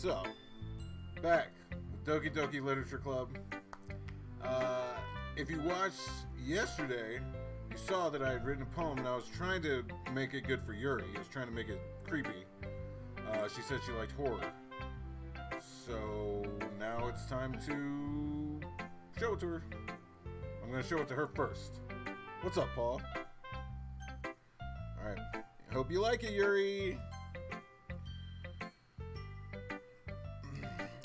So, back with Doki Doki Literature Club. If you watched yesterday, you saw that I had written a poem and I was trying to make it good for Yuri. I was trying to make it creepy. She said she liked horror. So, now it's time to show it to her. I'm going to show it to her first. What's up, Paul? Alright. Hope you like it, Yuri.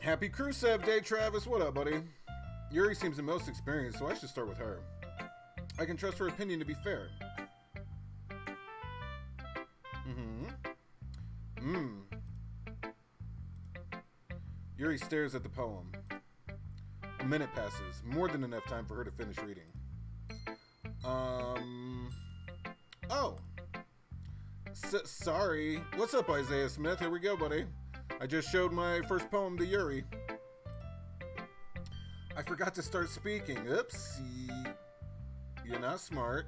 Happy Crusev Day, Travis. What up, buddy? Yuri seems the most experienced, so I should start with her. I can trust her opinion to be fair. Yuri stares at the poem. A minute passes. More than enough time for her to finish reading. Oh. Sorry. What's up, Isaiah Smith? Here we go, buddy. I just showed my first poem to Yuri. I forgot to start speaking. Oopsie. You're not smart.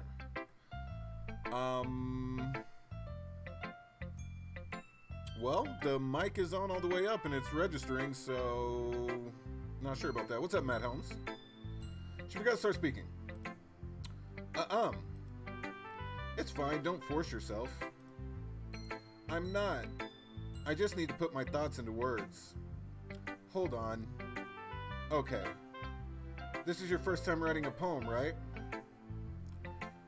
Well, the mic is on all the way up and it's registering, so... Not sure about that. What's up, Matt Holmes? She forgot to start speaking. It's fine. Don't force yourself. I'm not. I just need to put my thoughts into words. Hold on. Okay. This is your first time writing a poem, right?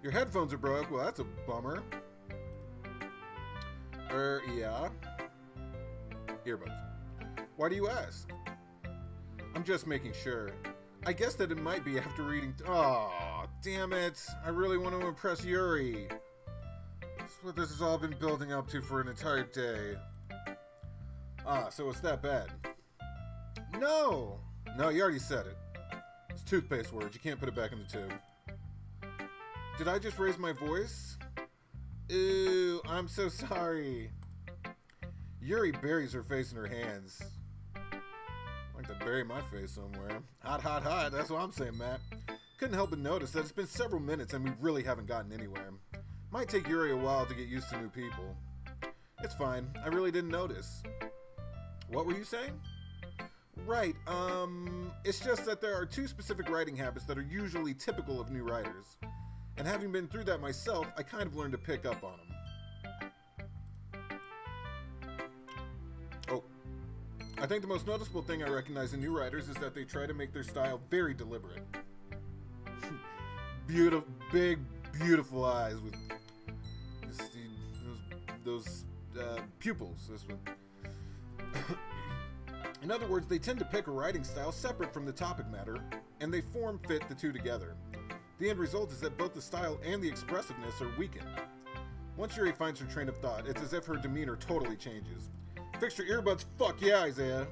Your headphones are broke. Well, that's a bummer. Yeah. Earbuds. Why do you ask? I'm just making sure. I guess that it might be after reading... Aw, damn it. I really want to impress Yuri. That's what this has all been building up to for an entire day. Ah, so it's that bad. No! No, you already said it. It's toothpaste words. You can't put it back in the tube. Did I just raise my voice? Ooh, I'm so sorry. Yuri buries her face in her hands. I'd like to bury my face somewhere. Hot, hot, hot. That's what I'm saying, Matt. Couldn't help but notice that it's been several minutes and we really haven't gotten anywhere. Might take Yuri a while to get used to new people. It's fine. I really didn't notice. What were you saying? Right, it's just that there are two specific writing habits that are usually typical of new writers. And having been through that myself, I kind of learned to pick up on them. Oh. I think the most noticeable thing I recognize in new writers is that they try to make their style very deliberate. Beautiful, big, beautiful eyes with those pupils. This one. In other words, they tend to pick a writing style separate from the topic matter, and they form-fit the two together. The end result is that both the style and the expressiveness are weakened. Once Yuri finds her train of thought, it's as if her demeanor totally changes. Fix your earbuds? Fuck yeah, Isaiah!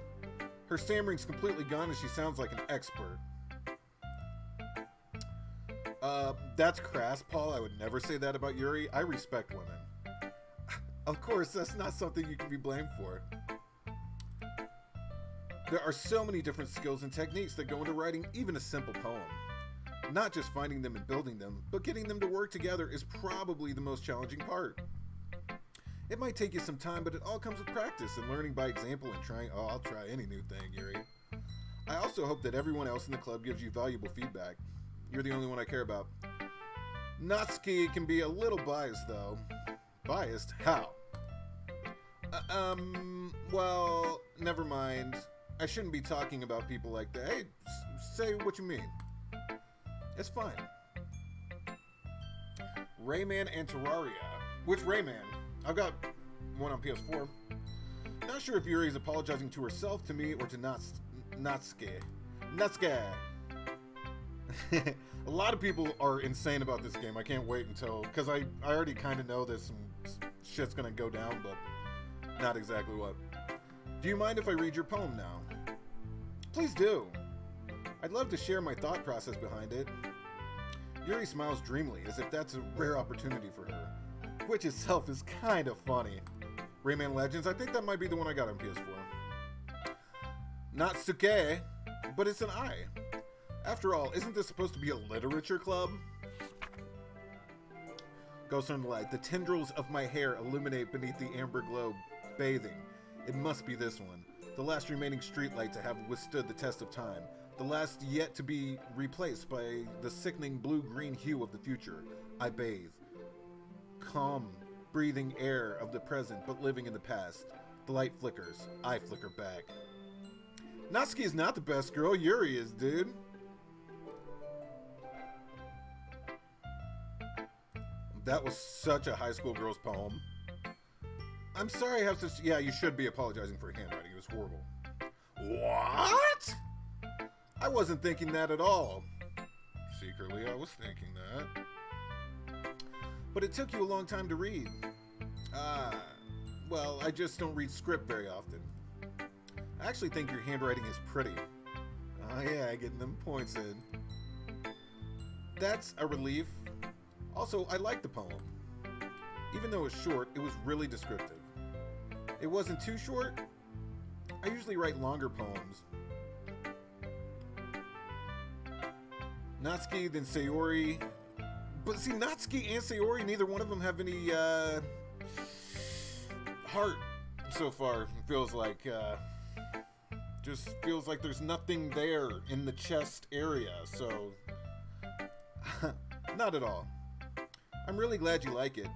Her stammering's completely gone and she sounds like an expert. That's crass, Paul. I would never say that about Yuri. I respect women. Of course, that's not something you can be blamed for. There are so many different skills and techniques that go into writing even a simple poem. Not just finding them and building them, but getting them to work together is probably the most challenging part. It might take you some time, but it all comes with practice and learning by example and trying... Oh, I'll try any new thing, Yuri. I also hope that everyone else in the club gives you valuable feedback. You're the only one I care about. Natsuki can be a little biased, though. Biased? How? Well, never mind. I shouldn't be talking about people like that. Hey, say what you mean. It's fine. Rayman and Terraria. Which Rayman? I've got one on PS4. Not sure if Yuri is apologizing to herself, to me, or to Natsuki. Natsuki! A lot of people are insane about this game. I can't wait until... Because I already kind of know that some shit's gonna go down, but not exactly what. Do you mind if I read your poem now? Please do. I'd love to share my thought process behind it. Yuri smiles dreamily, as if that's a rare opportunity for her, which itself is kind of funny. Rayman Legends, I think that might be the one I got on PS4. Natsuke, but it's an I. After all, isn't this supposed to be a literature club? Ghost on the light. The tendrils of my hair illuminate beneath the amber globe, bathing. It must be this one. The last remaining streetlight to have withstood the test of time. The last yet to be replaced by the sickening blue-green hue of the future. I bathe. Calm, breathing air of the present, but living in the past. The light flickers. I flicker back. Natsuki is not the best girl. Yuri is, dude. That was such a high school girl's poem. I'm sorry I have to... Yeah, you should be apologizing for handwriting. It was horrible. What? I wasn't thinking that at all. Secretly, I was thinking that. But it took you a long time to read. Well, I just don't read script very often. I actually think your handwriting is pretty. Oh yeah, getting them points in. That's a relief. Also, I like the poem. Even though it was short, it was really descriptive. It wasn't too short. I usually write longer poems. Natsuki, then Sayori. But see, Natsuki and Sayori, neither one of them have any heart so far. It feels like, just feels like there's nothing there in the chest area, so not at all. I'm really glad you like it.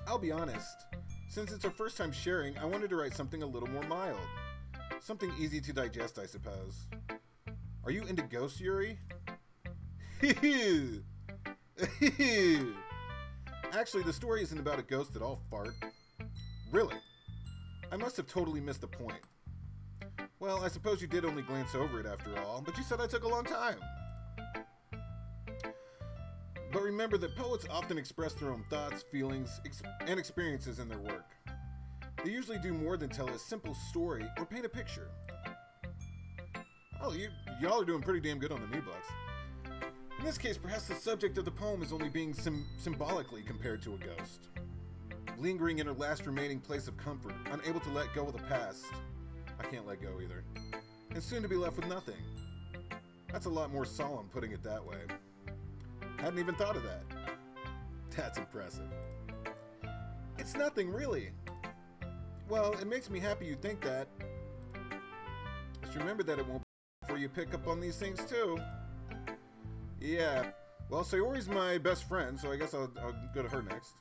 I'll be honest, since it's our first time sharing, I wanted to write something a little more mild. Something easy to digest, I suppose. Are you into ghosts, Yuri? Actually, the story isn't about a ghost at all, Fart. Really? I must have totally missed the point. Well, I suppose you did only glance over it after all, but you said I took a long time. But remember that poets often express their own thoughts, feelings, and experiences in their work. They usually do more than tell a simple story or paint a picture. Oh, y'all are doing pretty damn good on the me-bucks. In this case, perhaps the subject of the poem is only being symbolically compared to a ghost. Lingering in her last remaining place of comfort, unable to let go of the past. I can't let go either. And soon to be left with nothing. That's a lot more solemn, putting it that way. Hadn't even thought of that. That's impressive. It's nothing, really. Well, it makes me happy you think that. Just remember that it won't be before you pick up on these things, too. Yeah. Well, Sayori's my best friend, so I guess I'll go to her next.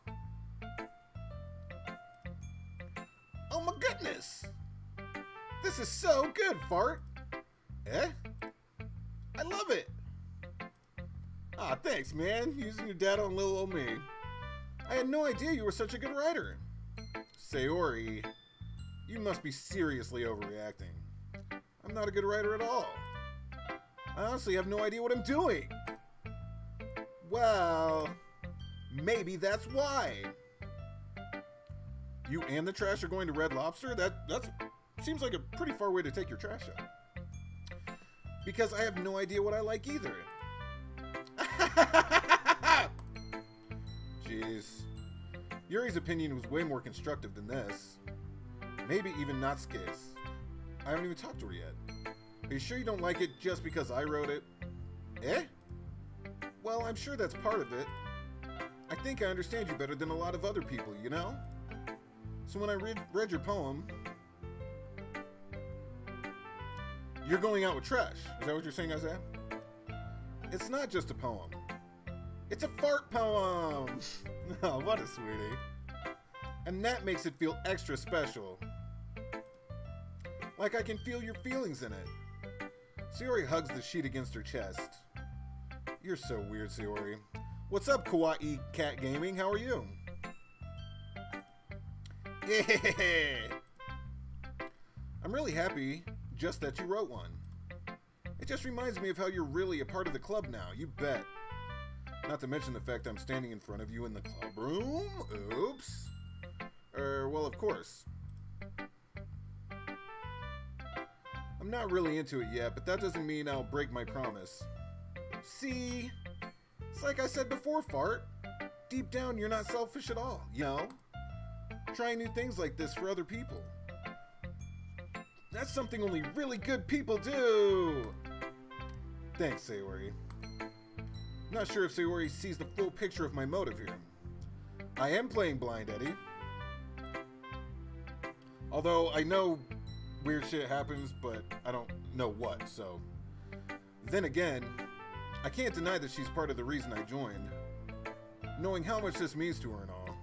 Oh my goodness! This is so good, Fart! Eh? I love it! Ah, thanks, man. Using your dad on little old me. I had no idea you were such a good writer. Sayori, you must be seriously overreacting. I'm not a good writer at all. I honestly have no idea what I'm doing. Well, maybe that's why. You and the trash are going to Red Lobster? That seems like a pretty far way to take your trash out. Because I have no idea what I like either. Jeez. Yuri's opinion was way more constructive than this. Maybe even Natsuki's. I haven't even talked to her yet. Are you sure you don't like it just because I wrote it? Eh? Well, I'm sure that's part of it. I think I understand you better than a lot of other people, you know? So when I read your poem... You're going out with trash. Is that what you're saying, Isaiah? It's not just a poem. It's a fart poem! Oh, what a sweetie. And that makes it feel extra special. Like I can feel your feelings in it. Sayori hugs the sheet against her chest. You're so weird, Sayori. What's up, Kawaii Cat Gaming? How are you? Yeah! I'm really happy just that you wrote one. It just reminds me of how you're really a part of the club now, you bet. Not to mention the fact I'm standing in front of you in the club room. Oops. Well, of course. I'm not really into it yet, but that doesn't mean I'll break my promise. See? It's like I said before, Fart. Deep down, you're not selfish at all, you know? Trying new things like this for other people. That's something only really good people do! Thanks, Sayori. Not sure if Sayori sees the full picture of my motive here. I am playing blind, Eddie. Although I know weird shit happens, but I don't know what, so. Then again, I can't deny that she's part of the reason I joined. Knowing how much this means to her and all.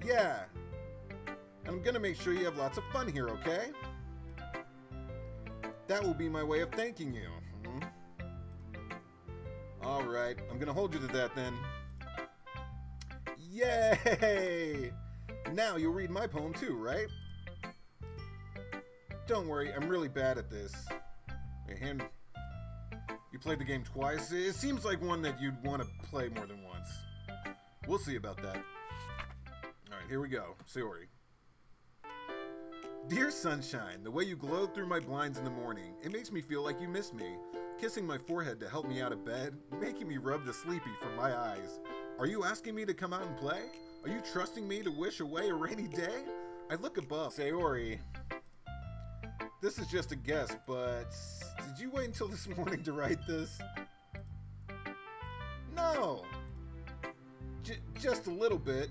Yeah. And I'm gonna make sure you have lots of fun here, okay? That will be my way of thanking you. Alright, I'm gonna hold you to that then. Yay! Now you'll read my poem too, right? Don't worry, I'm really bad at this. And you played the game twice? It seems like one that you'd want to play more than once. We'll see about that. Alright, here we go. Sayori. Dear sunshine, the way you glowed through my blinds in the morning, it makes me feel like you miss me. Kissing my forehead to help me out of bed, making me rub the sleepy from my eyes. Are you asking me to come out and play? Are you trusting me to wish away a rainy day? I look above. Sayori, this is just a guess, but did you wait until this morning to write this? No. Just a little bit.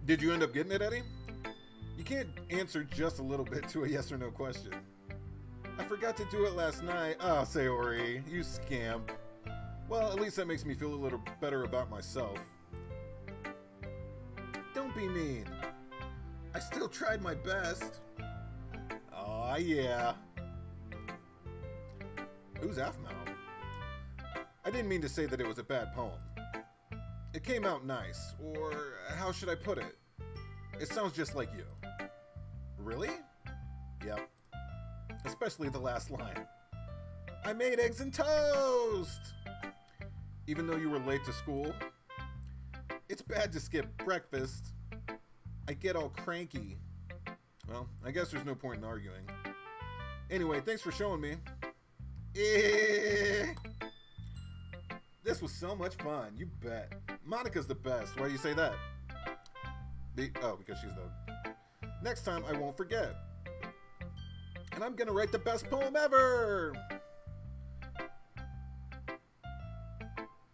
Did you end up getting it, Eddie? You can't answer just a little bit to a yes or no question. I forgot to do it last night. Ah, Sayori, you scamp. Well, at least that makes me feel a little better about myself. Don't be mean. I still tried my best. Aw, yeah. Who's Afmao? I didn't mean to say that it was a bad poem. It came out nice, or how should I put it? It sounds just like you. Really? Yep. Especially the last line. I made eggs and toast! Even though you were late to school. It's bad to skip breakfast. I get all cranky. Well, I guess there's no point in arguing. Anyway, thanks for showing me. This was so much fun, you bet. Monica's the best. Why do you say that? Because she's the... Next time, I won't forget. And I'm gonna write the best poem ever!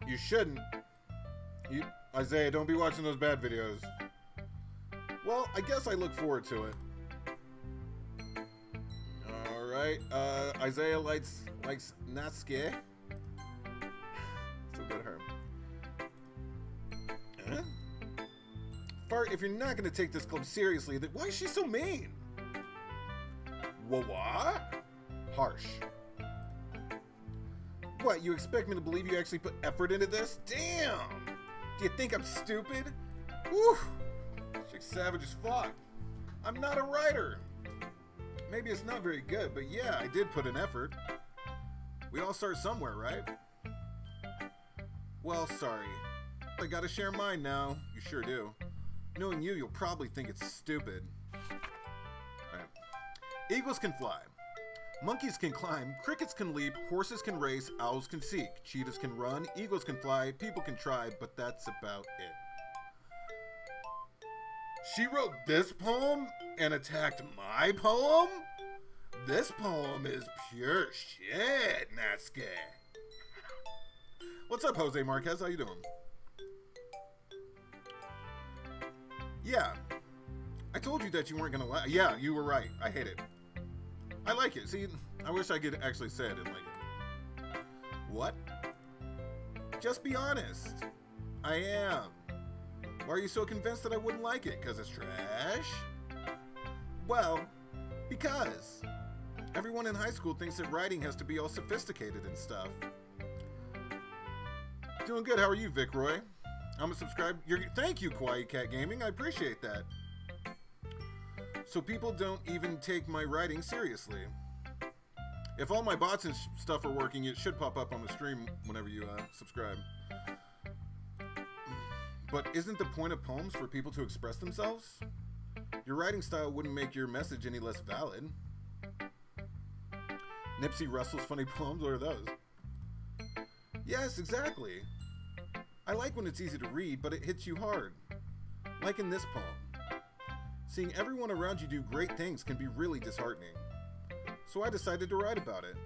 You shouldn't. Isaiah, don't be watching those bad videos. Well, I guess I look forward to it. Alright, Isaiah likes Natsuki. So good her. Huh? Fart, if you're not gonna take this club seriously, then why is she so mean? What? Harsh. What, you expect me to believe you actually put effort into this? Damn! Do you think I'm stupid? Whew! Chick's savage as fuck. I'm not a writer. Maybe it's not very good, but yeah, I did put an effort. We all start somewhere, right? Well, sorry. I gotta share mine now. You sure do. Knowing you, you'll probably think it's stupid. Alright. Eagles can fly. Monkeys can climb, crickets can leap, horses can race, owls can seek, cheetahs can run, eagles can fly, people can try, but that's about it. She wrote this poem and attacked my poem? This poem is pure shit, Natsuki. What's up, Jose Marquez? How you doing? Yeah. I told you that you weren't gonna like. Yeah, you were right. I hate it. I like it. See, I wish I could actually say I didn't like it. What? Just be honest. I am. Why are you so convinced that I wouldn't like it? Because it's trash? Well, because everyone in high school thinks that writing has to be all sophisticated and stuff. Doing good. How are you, Vic Roy? I'm a subscribe. Thank you, Quiet Cat Gaming. I appreciate that. So people don't even take my writing seriously. If all my bots and stuff are working, it should pop up on the stream whenever you subscribe. But isn't the point of poems for people to express themselves? Your writing style wouldn't make your message any less valid. Nipsey Russell's funny poems, what are those? Yes, exactly. I like when it's easy to read, but it hits you hard. Like in this poem. Seeing everyone around you do great things can be really disheartening. So I decided to write about it.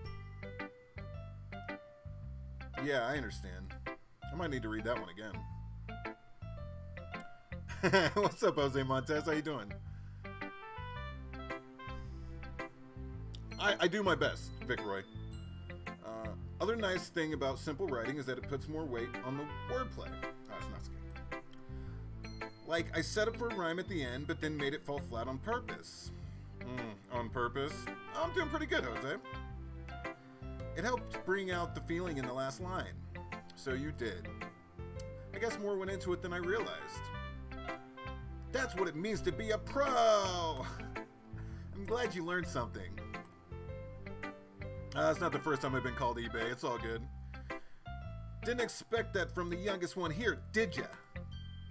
Yeah, I understand. I might need to read that one again. What's up, Jose Montez? How you doing? I do my best, Vic Roy. Other nice thing about simple writing is that it puts more weight on the wordplay. That's not scary. Like, I set up for a rhyme at the end, but then made it fall flat on purpose. On purpose? I'm doing pretty good, Jose. It helped bring out the feeling in the last line. So you did. I guess more went into it than I realized. That's what it means to be a pro! I'm glad you learned something. It's not the first time I've been called eBay. It's all good. Didn't expect that from the youngest one here, did ya?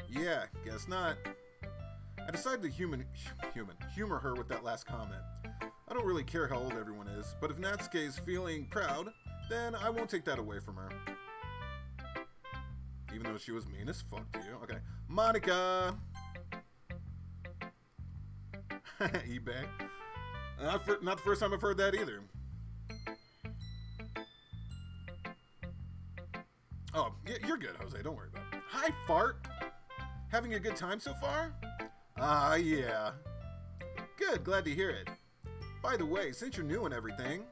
Yeah, guess not. I decided to humor her with that last comment. I don't really care how old everyone is, but if Natsuke's feeling proud, then I won't take that away from her. Even though she was mean as fuck to you. Okay. Monica! eBay. Not the first time I've heard that either. Oh, you're good, Jose. Don't worry about it. Hi, Fart. Having a good time so far? Yeah. Good, glad to hear it. By the way, since you're new and everything,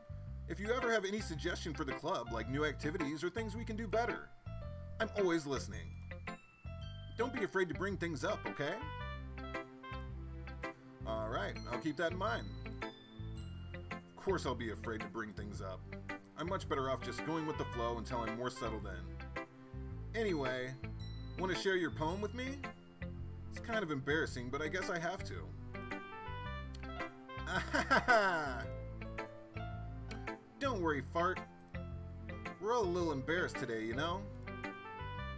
if you ever have any suggestion for the club, like new activities or things we can do better, I'm always listening. Don't be afraid to bring things up, okay? Alright, I'll keep that in mind. Of course I'll be afraid to bring things up. I'm much better off just going with the flow until I'm more settled in. Anyway, want to share your poem with me? It's kind of embarrassing, but I guess I have to. Don't worry, Fart. We're all a little embarrassed today, you know?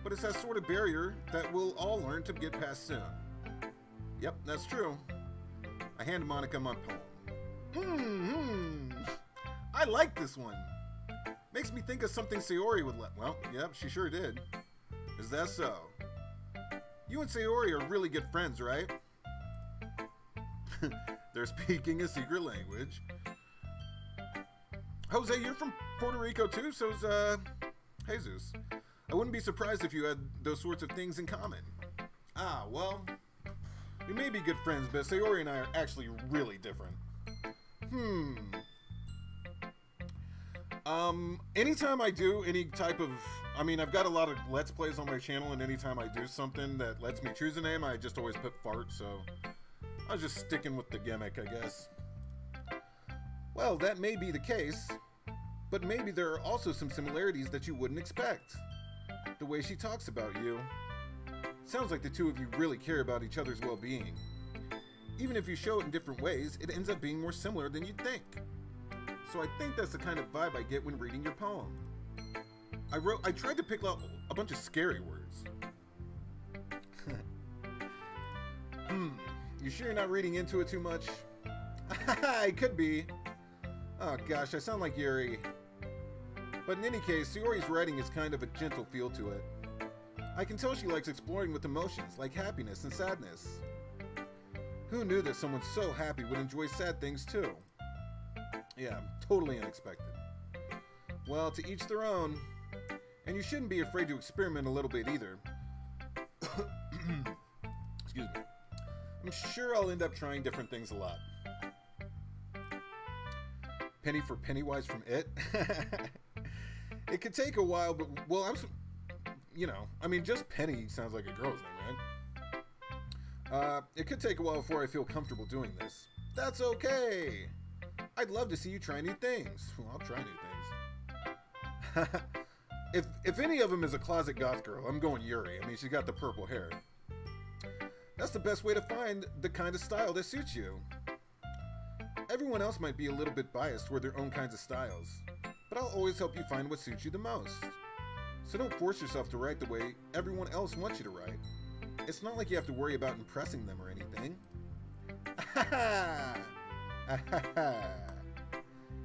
But it's that sort of barrier that we'll all learn to get past soon. Yep, that's true. I hand Monica my poem. I like this one. Makes me think of something Sayori would let. Well, yep, she sure did. Is that so? You and Sayori are really good friends, right? They're speaking a secret language. Jose, you're from Puerto Rico too, so's Jesus. I wouldn't be surprised if you had those sorts of things in common. Ah, well, we may be good friends, but Sayori and I are actually really different. Anytime I do any type of, I've got a lot of Let's Plays on my channel, and anytime I do something that lets me choose a name, I just always put Fart, so I was just sticking with the gimmick, I guess. Well, that may be the case, but maybe there are also some similarities that you wouldn't expect. The way she talks about you. Sounds like the two of you really care about each other's well-being. Even if you show it in different ways, it ends up being more similar than you'd think. So I think that's the kind of vibe I get when reading your poem. I tried to pick out a bunch of scary words. You sure you're not reading into it too much? It could be. Oh gosh, I sound like Yuri. But in any case, Sayori's writing is kind of a gentle feel to it. I can tell she likes exploring with emotions, like happiness and sadness. Who knew that someone so happy would enjoy sad things too? Yeah, totally unexpected. Well, to each their own. And you shouldn't be afraid to experiment a little bit either. Excuse me. I'm sure I'll end up trying different things a lot. Penny for Pennywise from It? It could take a while, but, well, just Penny sounds like a girl's name, right? It could take a while before I feel comfortable doing this. That's okay! I'd love to see you try new things. Well, I'll try new things. If any of them is a closet goth girl, I'm going Yuri. She's got the purple hair. That's the best way to find the kind of style that suits you. Everyone else might be a little bit biased toward their own kinds of styles, but I'll always help you find what suits you the most. So don't force yourself to write the way everyone else wants you to write. It's not like you have to worry about impressing them or anything.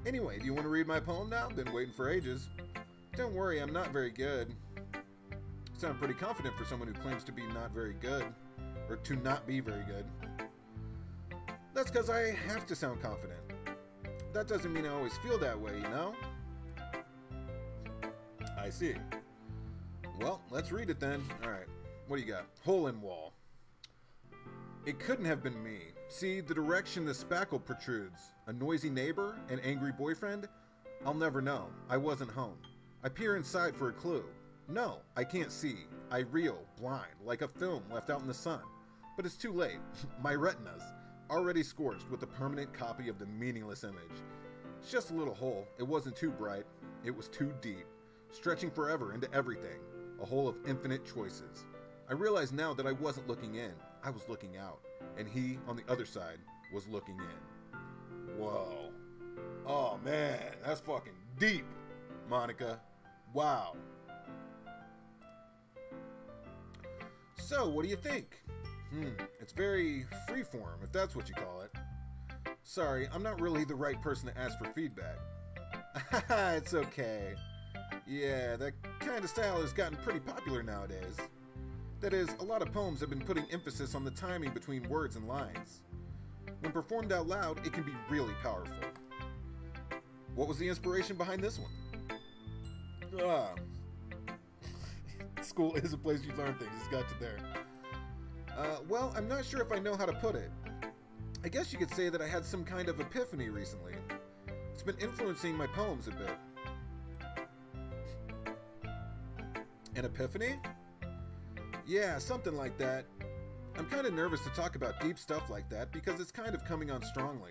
Anyway, do you want to read my poem now? Been waiting for ages. Don't worry, I'm not very good. You sound pretty confident for someone who claims to be not very good. Or to not be very good. That's because I have to sound confident. That doesn't mean I always feel that way, you know? I see. Well, let's read it then. Alright. What do you got? Hole in wall. It couldn't have been me. See, the direction the spackle protrudes. A noisy neighbor? An angry boyfriend? I'll never know. I wasn't home. I peer inside for a clue. No, I can't see. I reel, blind, like a film left out in the sun. But it's too late. My retinas, already scorched with a permanent copy of the meaningless image. It's just a little hole. It wasn't too bright. It was too deep, stretching forever into everything. A hole of infinite choices. I realize now that I wasn't looking in. I was looking out. And he, on the other side, was looking in. Whoa. Oh, man. That's fucking deep, Monica. Wow. So, what do you think? It's very freeform, if that's what you call it. Sorry, I'm not really the right person to ask for feedback. It's okay. Yeah, that kind of style has gotten pretty popular nowadays. That is, a lot of poems have been putting emphasis on the timing between words and lines. When performed out loud, it can be really powerful. What was the inspiration behind this one? School is a place you learn things. It's got you there. Well, I'm not sure if I know how to put it. I guess you could say that I had some kind of epiphany recently. It's been influencing my poems a bit. An epiphany? Yeah, something like that. I'm kind of nervous to talk about deep stuff like that because it's kind of coming on strongly.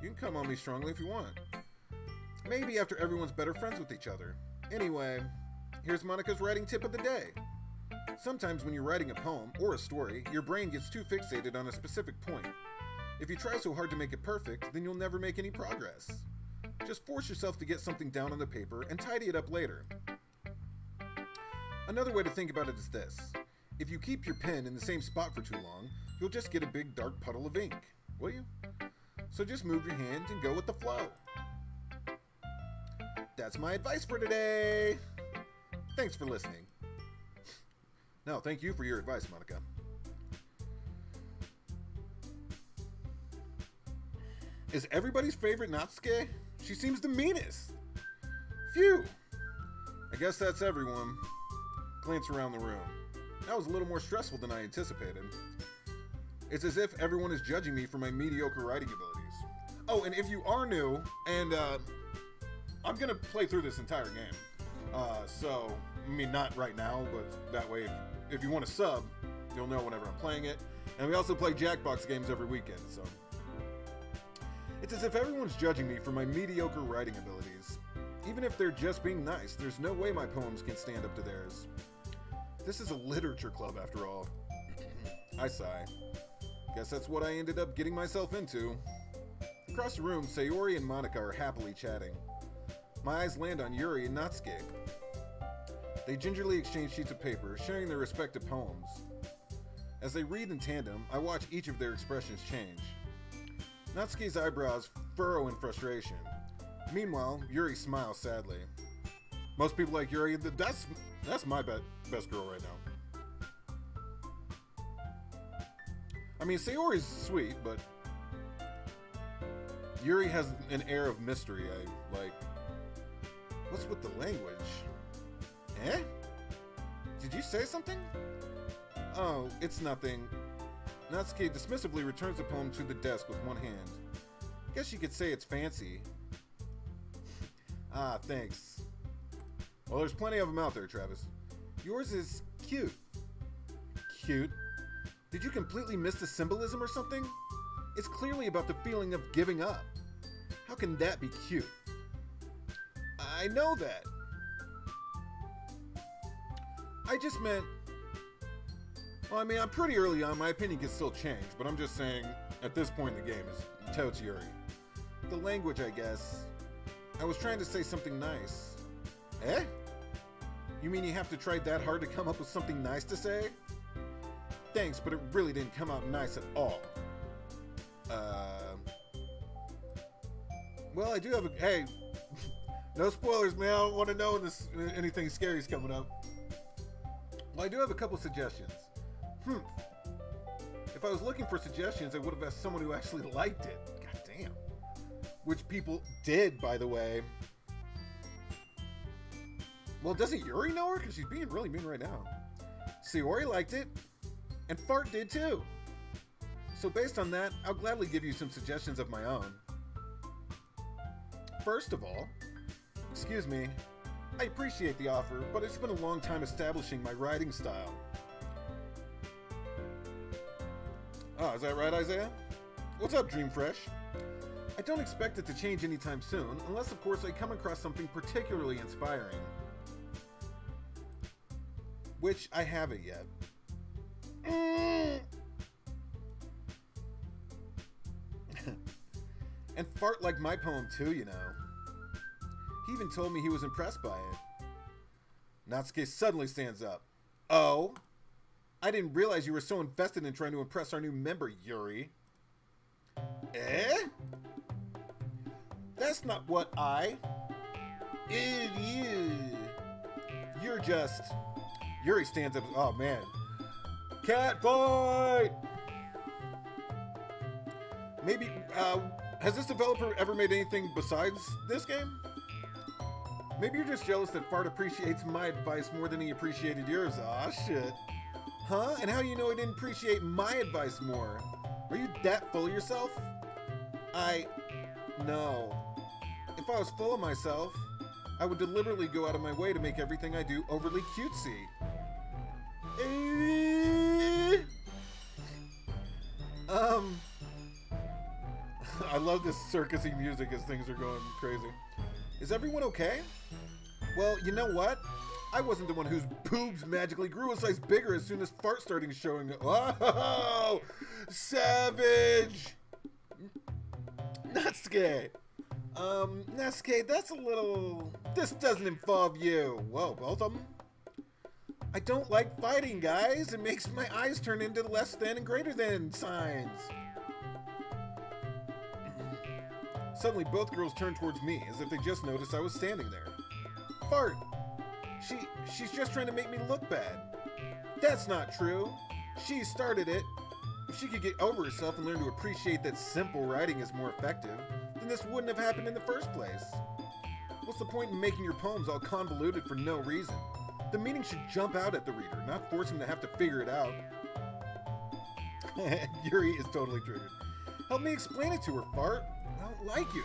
You can come on me strongly if you want. Maybe after everyone's better friends with each other. Anyway, here's Monica's writing tip of the day. Sometimes when you're writing a poem or a story, your brain gets too fixated on a specific point. If you try so hard to make it perfect, then you'll never make any progress. Just force yourself to get something down on the paper and tidy it up later. Another way to think about it is this. If you keep your pen in the same spot for too long, you'll just get a big dark puddle of ink, will you? So just move your hand and go with the flow. That's my advice for today. Thanks for listening. No, thank you for your advice, Monica. Is everybody's favorite Natsuke? She seems the meanest. Phew. I guess that's everyone. Glance around the room. That was a little more stressful than I anticipated. It's as if everyone is judging me for my mediocre writing abilities. Oh, and if you are new, and I'm gonna play through this entire game. So, I mean, not right now, but that way, if you want to sub, you'll know whenever I'm playing it. And we also play Jackbox games every weekend, so. It's as if everyone's judging me for my mediocre writing abilities. Even if they're just being nice, there's no way my poems can stand up to theirs. This is a literature club, after all. I sigh. Guess that's what I ended up getting myself into. Across the room, Sayori and Monica are happily chatting. My eyes land on Yuri and Natsuke. They gingerly exchange sheets of paper, sharing their respective poems. As they read in tandem, I watch each of their expressions change. Natsuke's eyebrows furrow in frustration. Meanwhile, Yuri smiles sadly. Most people like Yuri, that's my best girl right now. I mean, Sayori's sweet, but Yuri has an air of mystery. What's with the language? Eh? Did you say something? Oh, it's nothing. Natsuke dismissively returns the poem to the desk with one hand. Guess you could say it's fancy. Ah, thanks. Well, there's plenty of them out there, Travis. Yours is cute. Cute? Did you completely miss the symbolism or something? It's clearly about the feeling of giving up. How can that be cute? I know that. I just meant... Well, I mean, I'm pretty early on. My opinion can still change, but I'm just saying, at this point in the game, it's totes Yuri. The language, I guess. I was trying to say something nice. Eh? You mean you have to try that hard to come up with something nice to say? Thanks, but it really didn't come out nice at all. Well, I do have a... Hey, no spoilers, man. I don't want to know when anything scary is coming up. Well, I do have a couple suggestions. If I was looking for suggestions, I would have asked someone who actually liked it. God damn. Which people did, by the way. Well, doesn't Yuri know her? Because she's being really mean right now. Sayori liked it, and Fart did too. So based on that, I'll gladly give you some suggestions of my own. First of all, excuse me, I appreciate the offer, but it's been a long time establishing my writing style. Oh, is that right, Isaiah? What's up, Dream Fresh? I don't expect it to change anytime soon, unless of course I come across something particularly inspiring. Which I haven't yet. And Fart liked my poem too, you know. He even told me he was impressed by it. Natsuki suddenly stands up. Oh? I didn't realize you were so invested in trying to impress our new member, Yuri. Eh? That's not what I... You're just... Yuri stands up. Oh, man. Cat fight! Maybe, has this developer ever made anything besides this game? Maybe you're just jealous that Fart appreciates my advice more than he appreciated yours. Aw, shit. Huh? And how do you know he didn't appreciate my advice more? Are you that full of yourself? No. If I was full of myself, I would deliberately go out of my way to make everything I do overly cutesy. I love this circusy music as things are going crazy. Is everyone okay? Well, you know what? I wasn't the one whose boobs magically grew a size bigger as soon as Fart started showing up. Oh, savage! Natsuki! Natsuki, that's a little... This doesn't involve you. Whoa, both of them? I don't like fighting, guys. It makes my eyes turn into less than and greater than signs. Suddenly, both girls turned towards me, as if they just noticed I was standing there. Fart! She's just trying to make me look bad. That's not true. She started it. If she could get over herself and learn to appreciate that simple writing is more effective, then this wouldn't have happened in the first place. What's the point in making your poems all convoluted for no reason? The meaning should jump out at the reader, not force him to have to figure it out. Yuri is totally triggered. Help me explain it to her, Fart. I don't like you.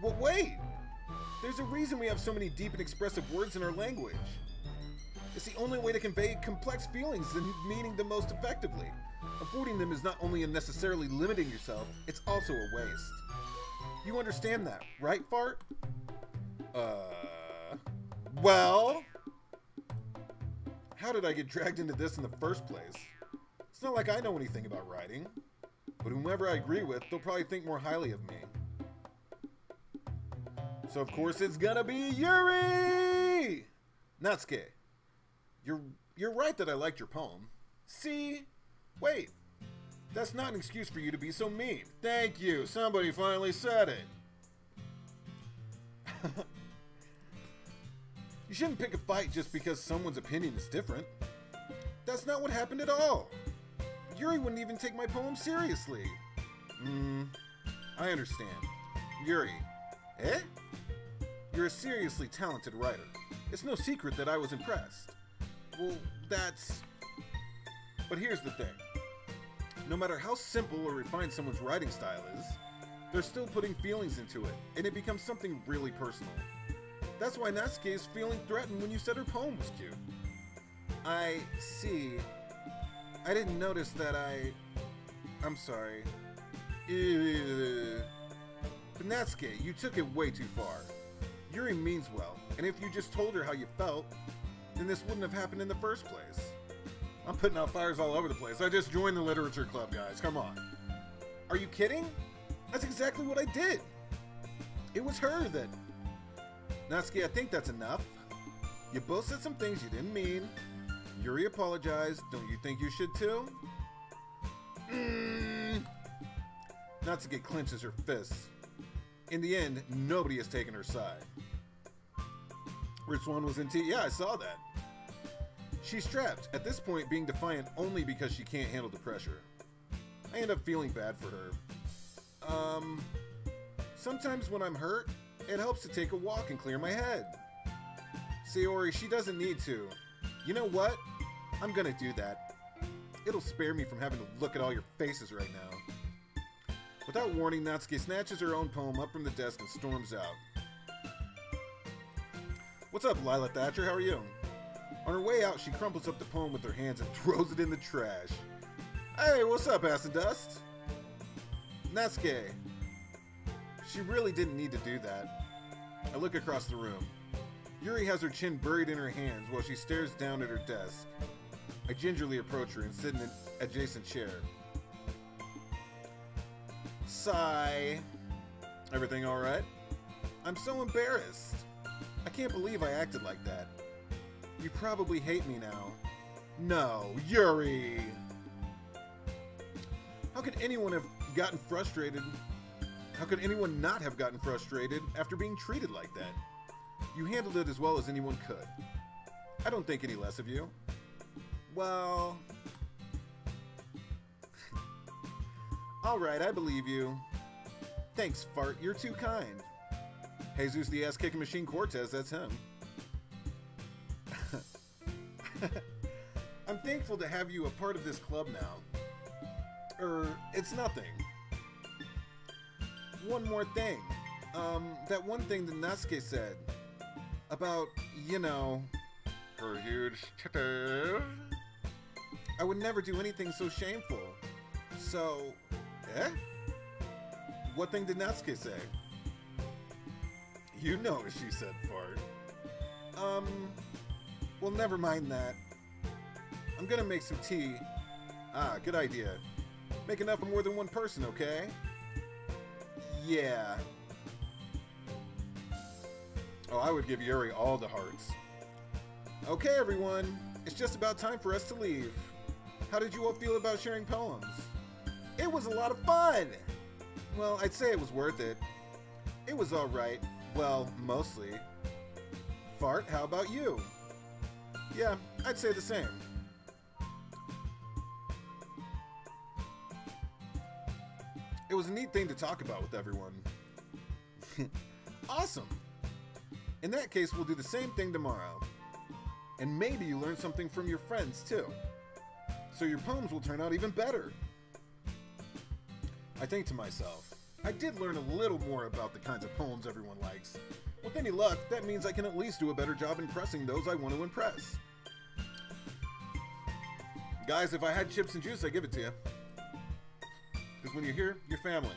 Well, wait. There's a reason we have so many deep and expressive words in our language. It's the only way to convey complex feelings and meaning the most effectively. Avoiding them is not only unnecessarily limiting yourself, it's also a waste. You understand that, right, Fart? Well? How did I get dragged into this in the first place? It's not like I know anything about writing. But whomever I agree with, they'll probably think more highly of me. So of course it's gonna be Yuri! Natsuki, you're right that I liked your poem. See? Wait. That's not an excuse for you to be so mean. Thank you. Somebody finally said it. You shouldn't pick a fight just because someone's opinion is different. That's not what happened at all. Yuri wouldn't even take my poem seriously. I understand. Yuri. Eh? You're a seriously talented writer. It's no secret that I was impressed. Well, that's... But here's the thing. No matter how simple or refined someone's writing style is, they're still putting feelings into it, and it becomes something really personal. That's why Natsuki is feeling threatened when you said her poem was cute. I see. I didn't notice that I'm sorry. But Natsuki, you took it way too far. Yuri means well, and if you just told her how you felt, then this wouldn't have happened in the first place. I'm putting out fires all over the place. I just joined the literature club, guys. Come on. Are you kidding? That's exactly what I did. It was her that... Natsuki, I think that's enough. You both said some things you didn't mean. Yuri apologized. Don't you think you should too? Natsuki clenches her fists. In the end, nobody has taken her side. Which one was in tea? Yeah, I saw that. She's trapped, at this point being defiant only because she can't handle the pressure. I end up feeling bad for her. Sometimes when I'm hurt, it helps to take a walk and clear my head. Sayori, she doesn't need to. You know what? I'm gonna do that. It'll spare me from having to look at all your faces right now. Without warning, Natsuki snatches her own poem up from the desk and storms out. What's up, Lila Thatcher? How are you? On her way out, she crumples up the poem with her hands and throws it in the trash. Hey, what's up, Acid Dust? Natsuki. She really didn't need to do that. I look across the room. Yuri has her chin buried in her hands while she stares down at her desk. I gingerly approach her and sit in an adjacent chair. Sigh. Everything alright? I'm so embarrassed. I can't believe I acted like that. You probably hate me now. No, Yuri! How could anyone have gotten frustrated? How could anyone not have gotten frustrated after being treated like that? You handled it as well as anyone could. I don't think any less of you. Well... Alright, I believe you. Thanks, Fart, you're too kind. Jesus the ass-kicking machine Cortez, that's him. I'm thankful to have you a part of this club now. It's nothing. One more thing. That one thing that Natsuki said. About, you know... her huge titties. I would never do anything so shameful. So... Eh? What thing did Natsuki say? You know what she said, Fart. Well, never mind that. I'm gonna make some tea. Ah, good idea. Make enough for more than one person, okay? Yeah. Oh, I would give Yuri all the hearts. Okay, everyone. It's just about time for us to leave. How did you all feel about sharing poems? It was a lot of fun! Well, I'd say it was worth it. It was alright. Well, mostly. Fart, how about you? Yeah, I'd say the same. It was a neat thing to talk about with everyone. Awesome! In that case, we'll do the same thing tomorrow. And maybe you learn something from your friends, too. So your poems will turn out even better. I think to myself, I did learn a little more about the kinds of poems everyone likes. With any luck, that means I can at least do a better job impressing those I want to impress. Guys, if I had chips and juice, I'd give it to you. Because when you're here, you're family.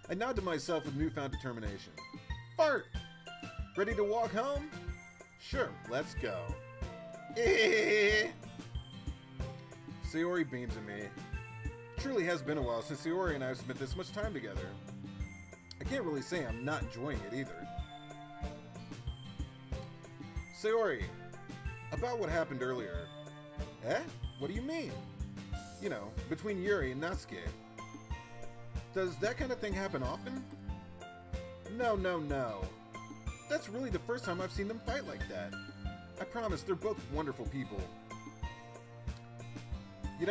I nod to myself with newfound determination. Fart! Ready to walk home? Sure, let's go. Sayori beams at me. Truly has been a while since Sayori and I have spent this much time together. I can't really say I'm not enjoying it either. Sayori, about what happened earlier. Eh? What do you mean? You know, between Yuri and Natsuki. Does that kind of thing happen often? No. That's really the first time I've seen them fight like that. I promise, they're both wonderful people. You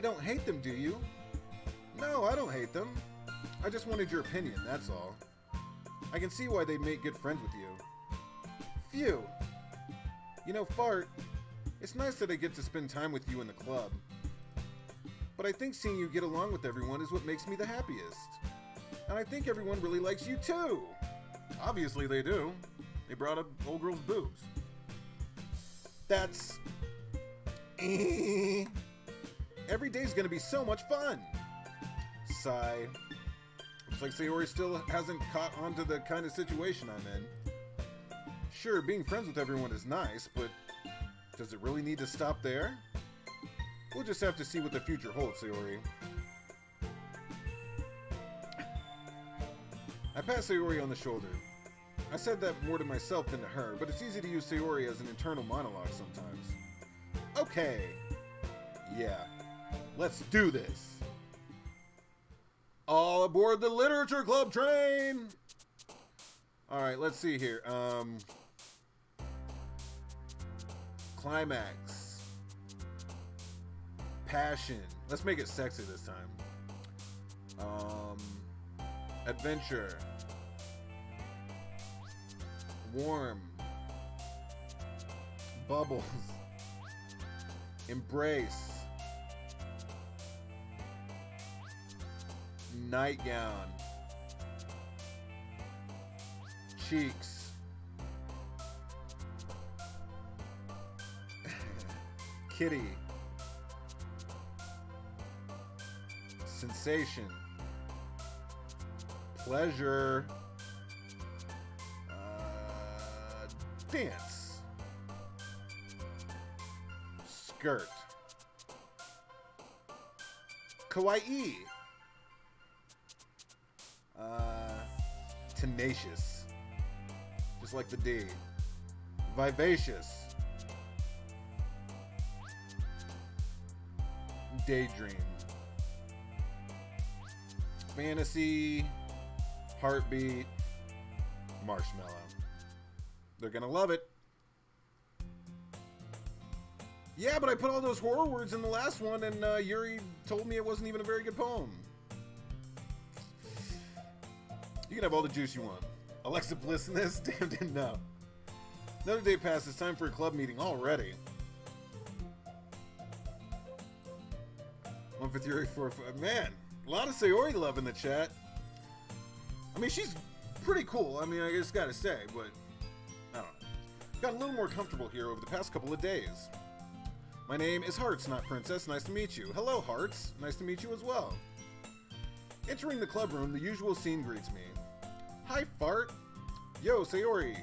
don't hate them, do you? No, I don't hate them. I just wanted your opinion, that's all. I can see why they'd make good friends with you. Phew. You know, Fart, it's nice that I get to spend time with you in the club. But I think seeing you get along with everyone is what makes me the happiest. And I think everyone really likes you too. Obviously they do. They brought up old girl's boobs. That's... Every day's gonna be so much fun! Sigh. Looks like Sayori still hasn't caught on to the kind of situation I'm in. Sure, being friends with everyone is nice, but does it really need to stop there? We'll just have to see what the future holds, Sayori. I pat Sayori on the shoulder. I said that more to myself than to her, but it's easy to use Sayori as an internal monologue sometimes. Okay. Yeah. Let's do this. All aboard the Literature Club train! Alright, let's see here. Climax. Passion. Let's make it sexy this time. Adventure. Warm. Bubbles. Embrace. Nightgown. Cheeks. Kitty. Sensation. Pleasure. Dance. Skirt. Kawaii. Tenacious. Just like the D. Vivacious. Daydream. Fantasy. Heartbeat. Marshmallow. They're gonna love it. Yeah, but I put all those horror words in the last one, and Yuri told me it wasn't even a very good poem. You can have all the juice you want. Alexa Bliss in this? Damn, didn't know. Another day passes. Time for a club meeting already. One for Yuri, man, a lot of Sayori love in the chat. I mean, she's pretty cool. I mean, I just gotta say, but I don't know. Got a little more comfortable here over the past couple of days. My name is Hearts, not Princess. Nice to meet you. Hello, Hearts. Nice to meet you as well. Entering the club room, the usual scene greets me. Hi, Fart. Yo, Sayori.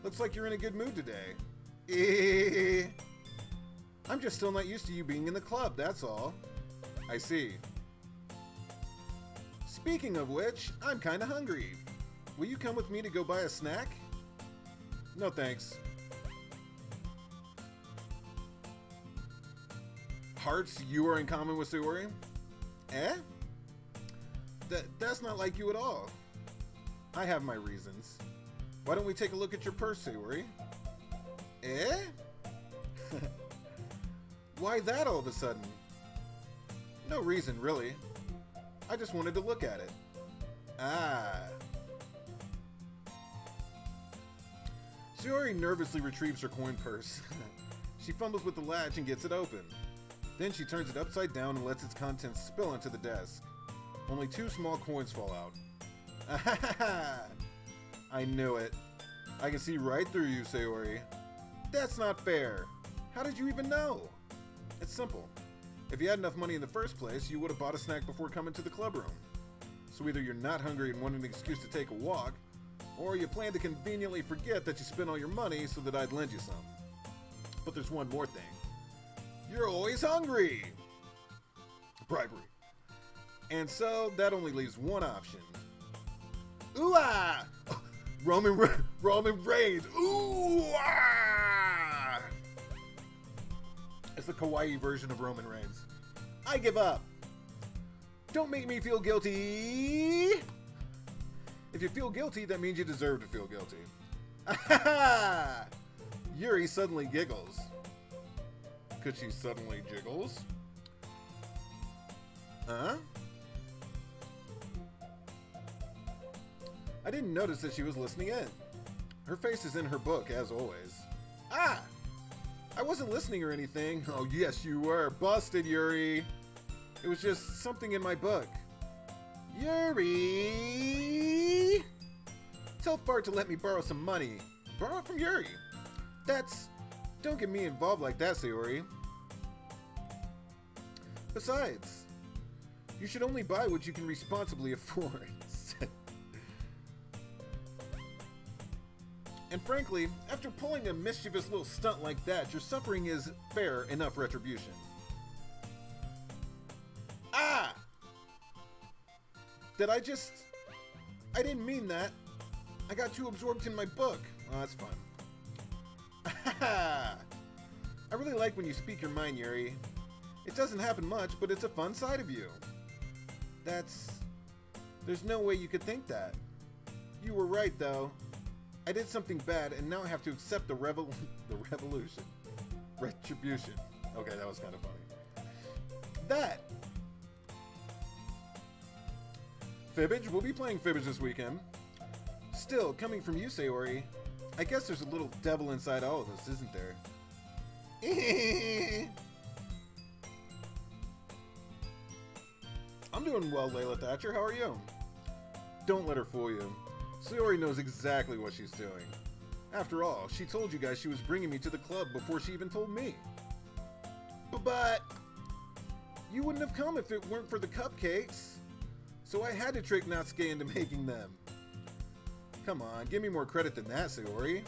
Looks like you're in a good mood today. I'm just still not used to you being in the club, that's all. I see. Speaking of which, I'm kinda hungry. Will you come with me to go buy a snack? No thanks. Hearts, you are in common with Sayori? Eh? That's not like you at all. I have my reasons. Why don't we take a look at your purse, Sayori? Eh? Why that all of a sudden? No reason, really. I just wanted to look at it. Ah. Sayori nervously retrieves her coin purse. She fumbles with the latch and gets it open. Then she turns it upside down and lets its contents spill onto the desk. Only 2 small coins fall out. I knew it. I can see right through you, Sayori. That's not fair. How did you even know? It's simple. If you had enough money in the first place, you would have bought a snack before coming to the club room. So either you're not hungry and wanted an excuse to take a walk, or you plan to conveniently forget that you spent all your money so that I'd lend you some. But there's one more thing. You're always hungry! Bribery. And so, that only leaves one option. Ooh-ah! Roman Reigns! Ooh-ah! It's the kawaii version of Roman Reigns. I give up. Don't make me feel guilty. If you feel guilty, that means you deserve to feel guilty. Yuri suddenly giggles. Could she suddenly jiggles? Huh? I didn't notice that she was listening in. Her face is in her book, as always. Ah! I wasn't listening or anything. Oh, yes, you were. Busted, Yuri. It was just something in my book. Yuri! Tell Fart to let me borrow some money. Borrow it from Yuri. Don't get me involved like that, Sayori. Besides, you should only buy what you can responsibly afford. And frankly, after pulling a mischievous little stunt like that, your suffering is fair enough retribution. Ah! I didn't mean that. I got too absorbed in my book. Oh, that's fun. I really like when you speak your mind, Yuri. It doesn't happen much, but it's a fun side of you. There's no way you could think that. You were right, though. I did something bad, and now I have to accept the retribution. Okay, that was kind of funny. Fibbage, we'll be playing Fibbage this weekend. Still, coming from you, Sayori, I guess there's a little devil inside all of us, isn't there? doing well, Layla Thatcher. How are you? Don't let her fool you. Sayori knows exactly what she's doing. After all, she told you guys she was bringing me to the club before she even told me. But you wouldn't have come if it weren't for the cupcakes. So I had to trick Natsuki into making them. Come on, give me more credit than that, Sayori.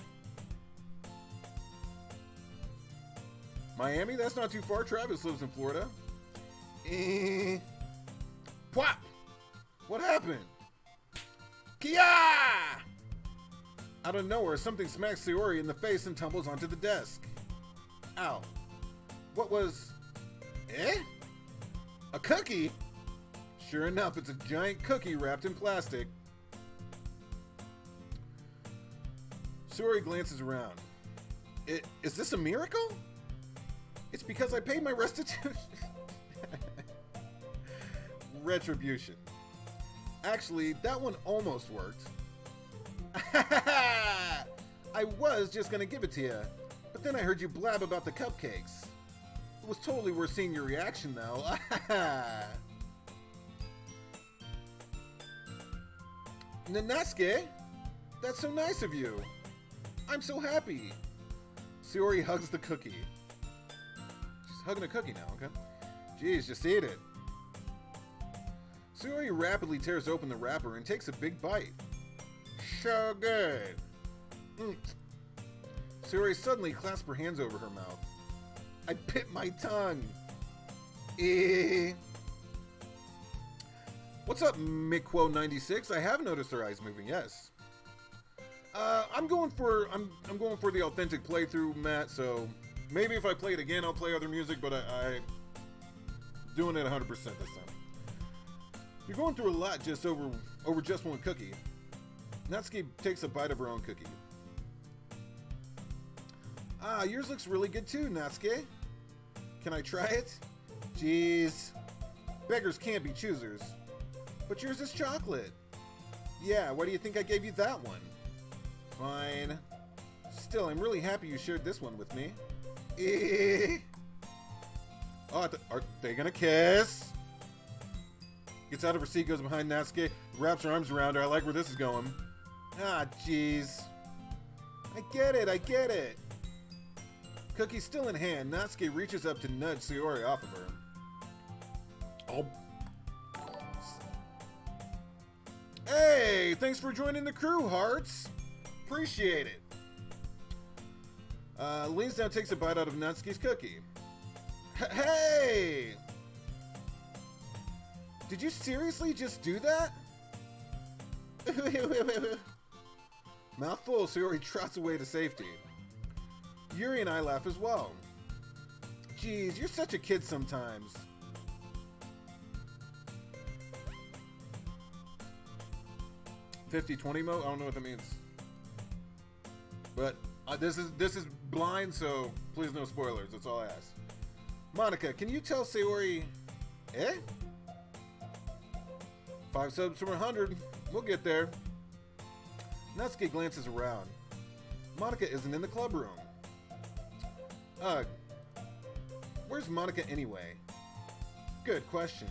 Miami? That's not too far. Travis lives in Florida. Pwop! What happened? Kia! Out of nowhere, something smacks Sayori in the face and tumbles onto the desk. Ow. What was... A cookie? Sure enough, it's a giant cookie wrapped in plastic. Sayori glances around. Is this a miracle? It's because I paid my restitution. Retribution. Actually, that one almost worked. I was just gonna give it to you, but then I heard you blab about the cupcakes. It was totally worth seeing your reaction, though. Natsuki, that's so nice of you. I'm so happy. Sayori hugs the cookie. She's hugging a cookie now, okay? Jeez, just eat it. Sayori rapidly tears open the wrapper and takes a big bite. So good. Sayori suddenly clasps her hands over her mouth. I bit my tongue. What's up, Mikwo96? I have noticed her eyes moving, yes. I'm going for the authentic playthrough, Matt, so maybe if I play it again I'll play other music, but I'm doing it 100% this time. You're going through a lot just over just one cookie. Natsuki takes a bite of her own cookie. Ah, yours looks really good too, Natsuki. Can I try it? Jeez. Beggars can't be choosers. But yours is chocolate. Yeah, why do you think I gave you that one? Fine. Still, I'm really happy you shared this one with me. Oh, are they gonna kiss? Gets out of her seat, goes behind Natsuki, wraps her arms around her. I like where this is going. Ah, jeez. I get it. Cookie still in hand, Natsuki reaches up to nudge Sayori off of her. Oh. Hey, thanks for joining the crew, Hearts. Appreciate it. Leans down, takes a bite out of Natsuki's cookie. Hey! Did you seriously just do that? Mouthful, Sayori trots away to safety. Yuri and I laugh as well. Jeez, you're such a kid sometimes. "50-20 mode? I don't know what that means. But this is blind, so please no spoilers. That's all I ask. Monica, can you tell Sayori... 5 subs from 100. We'll get there. Natsuki glances around. Monica isn't in the club room. Ugh. Where's Monica anyway? Good question.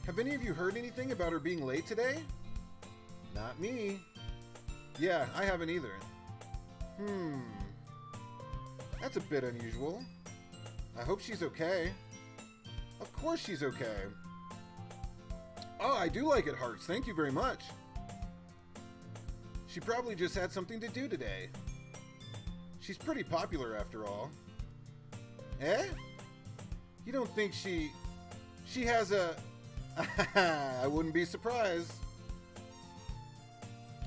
Have any of you heard anything about her being late today? Not me. Yeah, I haven't either. That's a bit unusual. I hope she's okay. Of course she's okay. Oh, I do like it, Hearts. Thank you very much. She probably just had something to do today. She's pretty popular after all. You don't think she has a... I wouldn't be surprised.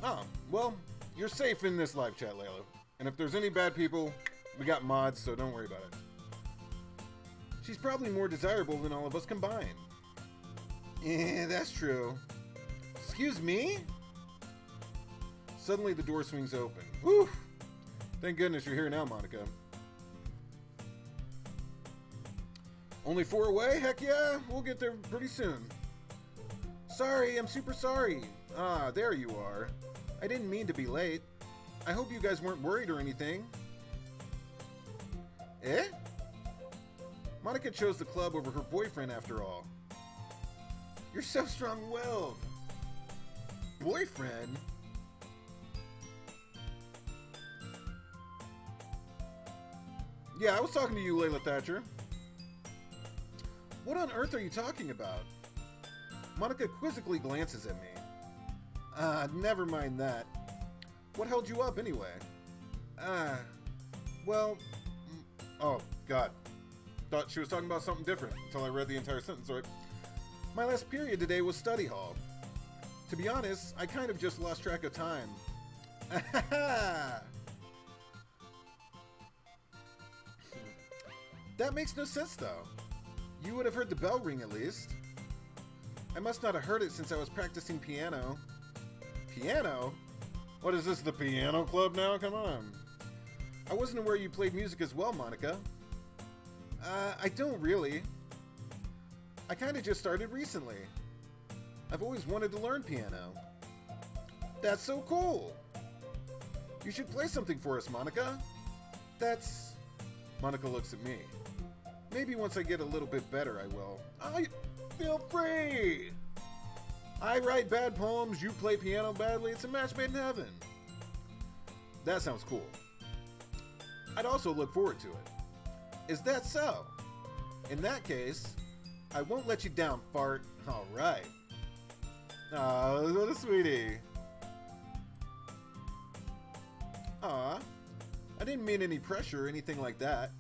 Oh, well, you're safe in this live chat, Layla. And if there's any bad people, we got mods, so don't worry about it. She's probably more desirable than all of us combined. That's true. Excuse me? Suddenly the door swings open. Whew! Thank goodness you're here now, Monica. Only 4 away? Heck yeah, we'll get there pretty soon. Sorry, I'm super sorry. Ah, there you are. I didn't mean to be late. I hope you guys weren't worried or anything. Monica chose the club over her boyfriend after all. You're so strong-willed. Boyfriend? Yeah, I was talking to you, Layla Thatcher. What on earth are you talking about? Monica quizzically glances at me. Never mind that. What held you up, anyway? Well... Oh, God. Thought she was talking about something different until I read the entire sentence, right? My last period today was study hall. To be honest, I kind of just lost track of time. That makes no sense, though. You would have heard the bell ring, at least. I must not have heard it since I was practicing piano. Piano? What is this, the piano club now? Come on. I wasn't aware you played music as well, Monica. I don't really. I kind of just started recently. I've always wanted to learn piano. That's so cool. You should play something for us, Monica. That's... Monica looks at me. Maybe once I get a little bit better, I will. Feel free! I write bad poems, you play piano badly, it's a match made in heaven. That sounds cool. I'd also look forward to it. Is that so? In that case, I won't let you down, fart. Alright. Aw, what a sweetie. Aw, I didn't mean any pressure or anything like that.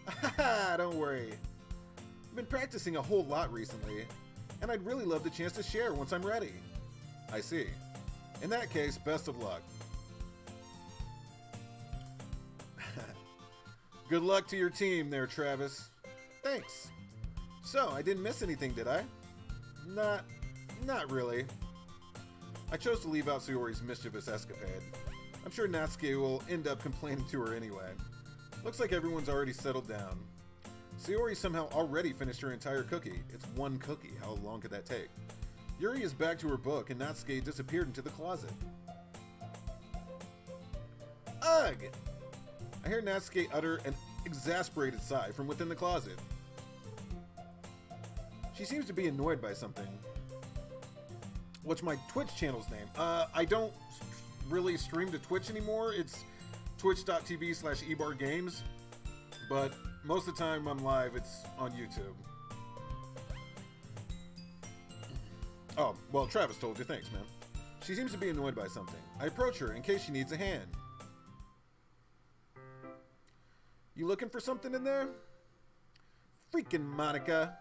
Haha, don't worry. I've been practicing a whole lot recently, and I'd really love the chance to share once I'm ready. I see. In that case, best of luck. Good luck to your team there, Travis. Thanks. So, I didn't miss anything, did I? Not really. I chose to leave out Sayori's mischievous escapade. I'm sure Natsuki will end up complaining to her anyway. Looks like everyone's already settled down. Sayori somehow already finished her entire cookie. It's one cookie. How long could that take? Yuri is back to her book, and Natsuki disappeared into the closet. Ugh! I hear Natsuki utter an exasperated sigh from within the closet. She seems to be annoyed by something. What's my Twitch channel's name? I don't really stream to Twitch anymore. It's twitch.tv/EBarGames. But most of the time I'm live, it's on YouTube. Oh, well, Travis told you. Thanks, man. She seems to be annoyed by something. I approach her in case she needs a hand. You looking for something in there? Freaking Monica.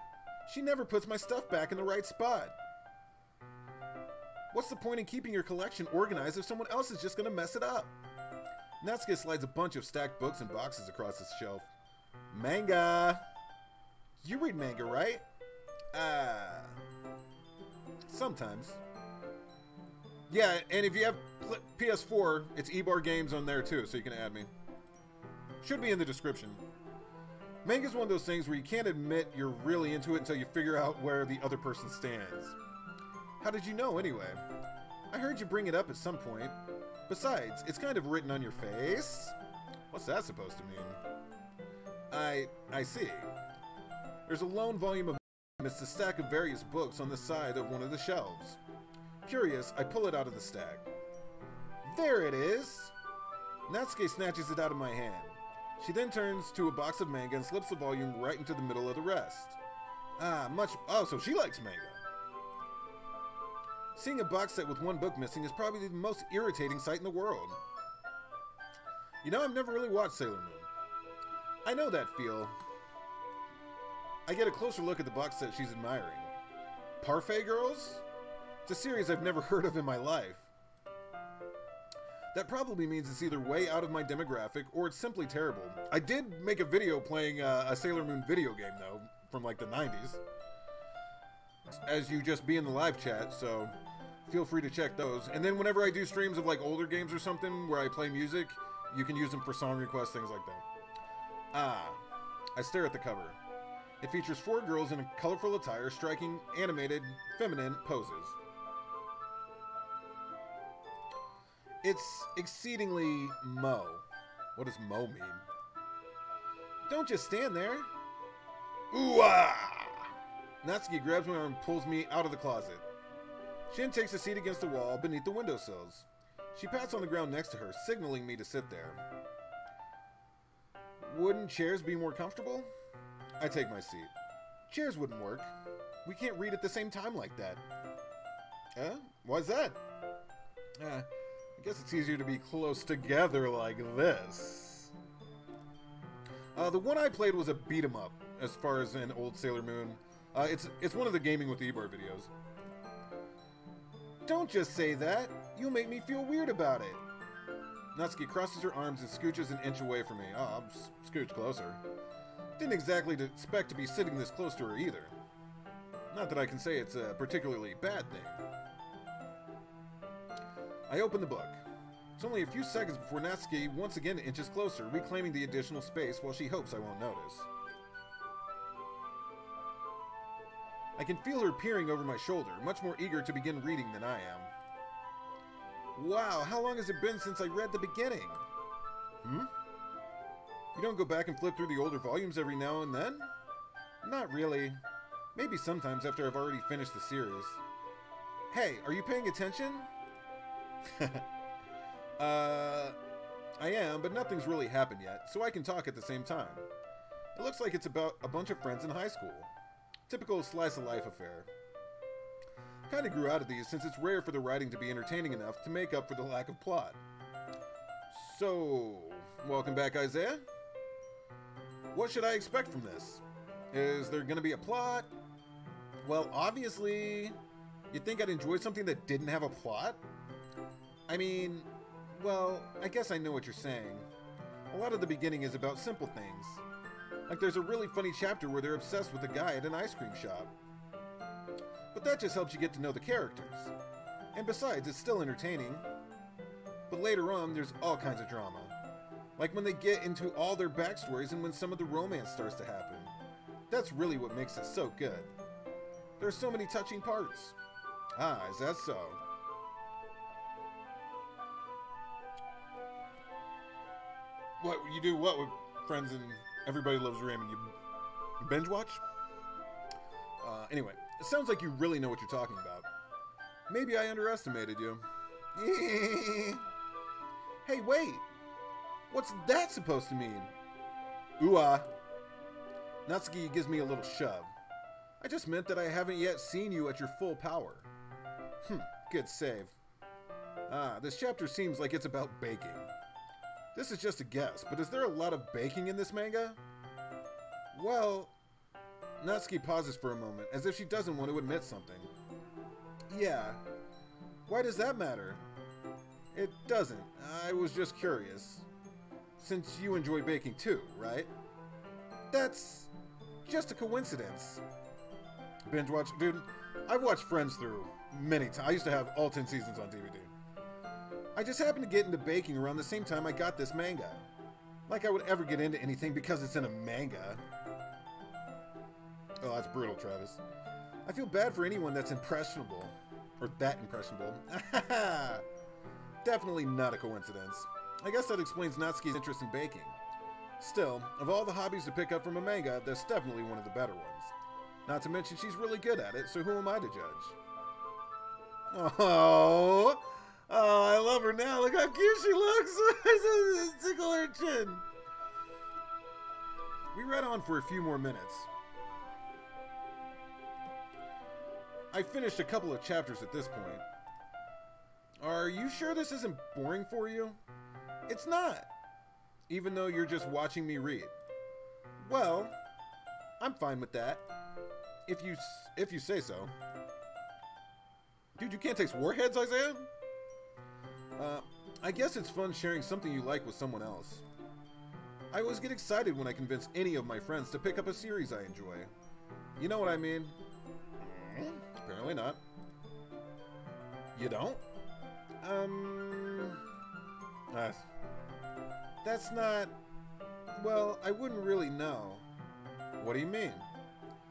She never puts my stuff back in the right spot. What's the point in keeping your collection organized if someone else is just going to mess it up? Natsuki slides a bunch of stacked books and boxes across his shelf. Manga! You read manga, right? Sometimes. Yeah, and if you have PS4, it's EBarGames on there too, so you can add me. Should be in the description. Manga's one of those things where you can't admit you're really into it until you figure out where the other person stands. How did you know, anyway? I heard you bring it up at some point. Besides, it's kind of written on your face. What's that supposed to mean? I see. There's a lone volume of amidst a stack of various books on the side of one of the shelves. Curious, I pull it out of the stack. There it is! Natsuki snatches it out of my hand. She then turns to a box of manga and slips the volume right into the middle of the rest. Oh, so she likes manga. Seeing a box set with one book missing is probably the most irritating sight in the world. You know, I've never really watched Sailor Moon. I know that feel. I get a closer look at the box set she's admiring. Parfait Girls? It's a series I've never heard of in my life. That probably means it's either way out of my demographic or it's simply terrible. I did make a video playing a Sailor Moon video game, though, from like the 90s. As you just be in the live chat, so feel free to check those. And then whenever I do streams of like older games or something where I play music, you can use them for song requests, things like that. I stare at the cover. It features 4 girls in a colorful attire striking animated, feminine poses. It's exceedingly Mo. What does Mo mean? Don't just stand there. Ooh-ah! Natsuki grabs my arm and pulls me out of the closet. Shin takes a seat against the wall beneath the windowsills. She pats on the ground next to her, signaling me to sit there. Wouldn't chairs be more comfortable? I take my seat. Chairs wouldn't work. We can't read at the same time like that. Why's that? I guess it's easier to be close together like this. The one I played was a beat-em-up, as far as in old Sailor Moon. It's one of the Gaming with EBar videos. Don't just say that. You'll make me feel weird about it. Natsuki crosses her arms and scooches an inch away from me. Oh, I'm scooched closer. Didn't exactly expect to be sitting this close to her either. Not that I can say it's a particularly bad thing. I open the book. It's only a few seconds before Natsuki once again inches closer, reclaiming the additional space while she hopes I won't notice. I can feel her peering over my shoulder, much more eager to begin reading than I am. Wow, how long has it been since I read the beginning? You don't go back and flip through the older volumes every now and then? Not really. Maybe sometimes after I've already finished the series. Hey, are you paying attention? I am, but nothing's really happened yet, so I can talk at the same time. It looks like it's about a bunch of friends in high school. Typical slice-of-life affair. Kinda grew out of these since it's rare for the writing to be entertaining enough to make up for the lack of plot. So, welcome back, Isaiah. What should I expect from this? Is there gonna be a plot? Well, obviously, you'd think I'd enjoy something that didn't have a plot? I mean, well, I guess I know what you're saying. A lot of the beginning is about simple things. Like there's a really funny chapter where they're obsessed with a guy at an ice cream shop. But that just helps you get to know the characters. And besides, it's still entertaining. But later on, there's all kinds of drama. Like when they get into all their backstories and when some of the romance starts to happen. That's really what makes it so good. There are so many touching parts. Ah, is that so? What, you do what with friends and Everybody Loves Raymond? You binge watch? Anyway, it sounds like you really know what you're talking about. Maybe I underestimated you. Hey, wait! What's that supposed to mean? Ooh-ah. Natsuki gives me a little shove. I just meant that I haven't yet seen you at your full power. Good save. This chapter seems like it's about baking. This is just a guess, but is there a lot of baking in this manga? Well, Natsuki pauses for a moment, as if she doesn't want to admit something. Yeah. Why does that matter? It doesn't. I was just curious. Since you enjoy baking too, right? That's just a coincidence. Binge watch? Dude, I've watched Friends through many times. I used to have all 10 seasons on DVD. I just happened to get into baking around the same time I got this manga. Like I would ever get into anything because it's in a manga. Oh, that's brutal, Travis. I feel bad for anyone that's impressionable. Or that impressionable. Definitely not a coincidence. I guess that explains Natsuki's interest in baking. Still, of all the hobbies to pick up from a manga, that's definitely one of the better ones. Not to mention she's really good at it, so who am I to judge? Oh, I love her now. Look how cute she looks. Tickle her chin. We read on for a few more minutes. I finished a couple of chapters at this point. Are you sure this isn't boring for you? It's not. Even though you're just watching me read. Well, I'm fine with that. If you say so. Dude, you can't taste warheads, Isaiah? I guess it's fun sharing something you like with someone else. I always get excited when I convince any of my friends to pick up a series I enjoy. You know what I mean? Apparently not. You don't? That's not... Well, I wouldn't really know. What do you mean?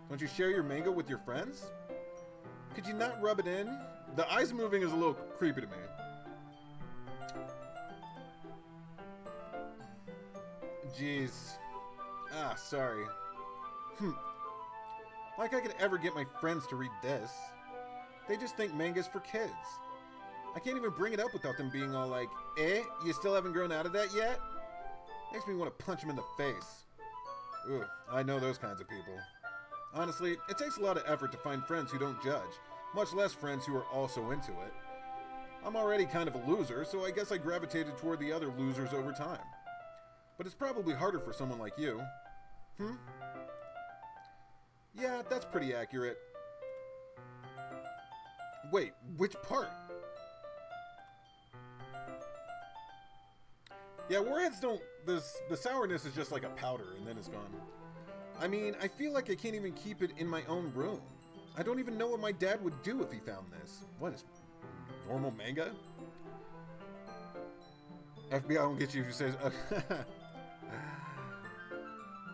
Don't you share your manga with your friends? Could you not rub it in? The eyes moving is a little creepy to me. Jeez. Sorry. Like I could ever get my friends to read this. They just think manga's for kids. I can't even bring it up without them being all like, eh, you still haven't grown out of that yet? Makes me want to punch them in the face. Ugh, I know those kinds of people. Honestly, it takes a lot of effort to find friends who don't judge, much less friends who are also into it. I'm already kind of a loser, so I guess I gravitated toward the other losers over time. But it's probably harder for someone like you. Yeah, that's pretty accurate. Wait, which part? Yeah, warheads don't... The sourness is just like a powder, and then it's gone. I mean, I feel like I can't even keep it in my own room. I don't even know what my dad would do if he found this. What is... normal manga? FBI won't get you if you say...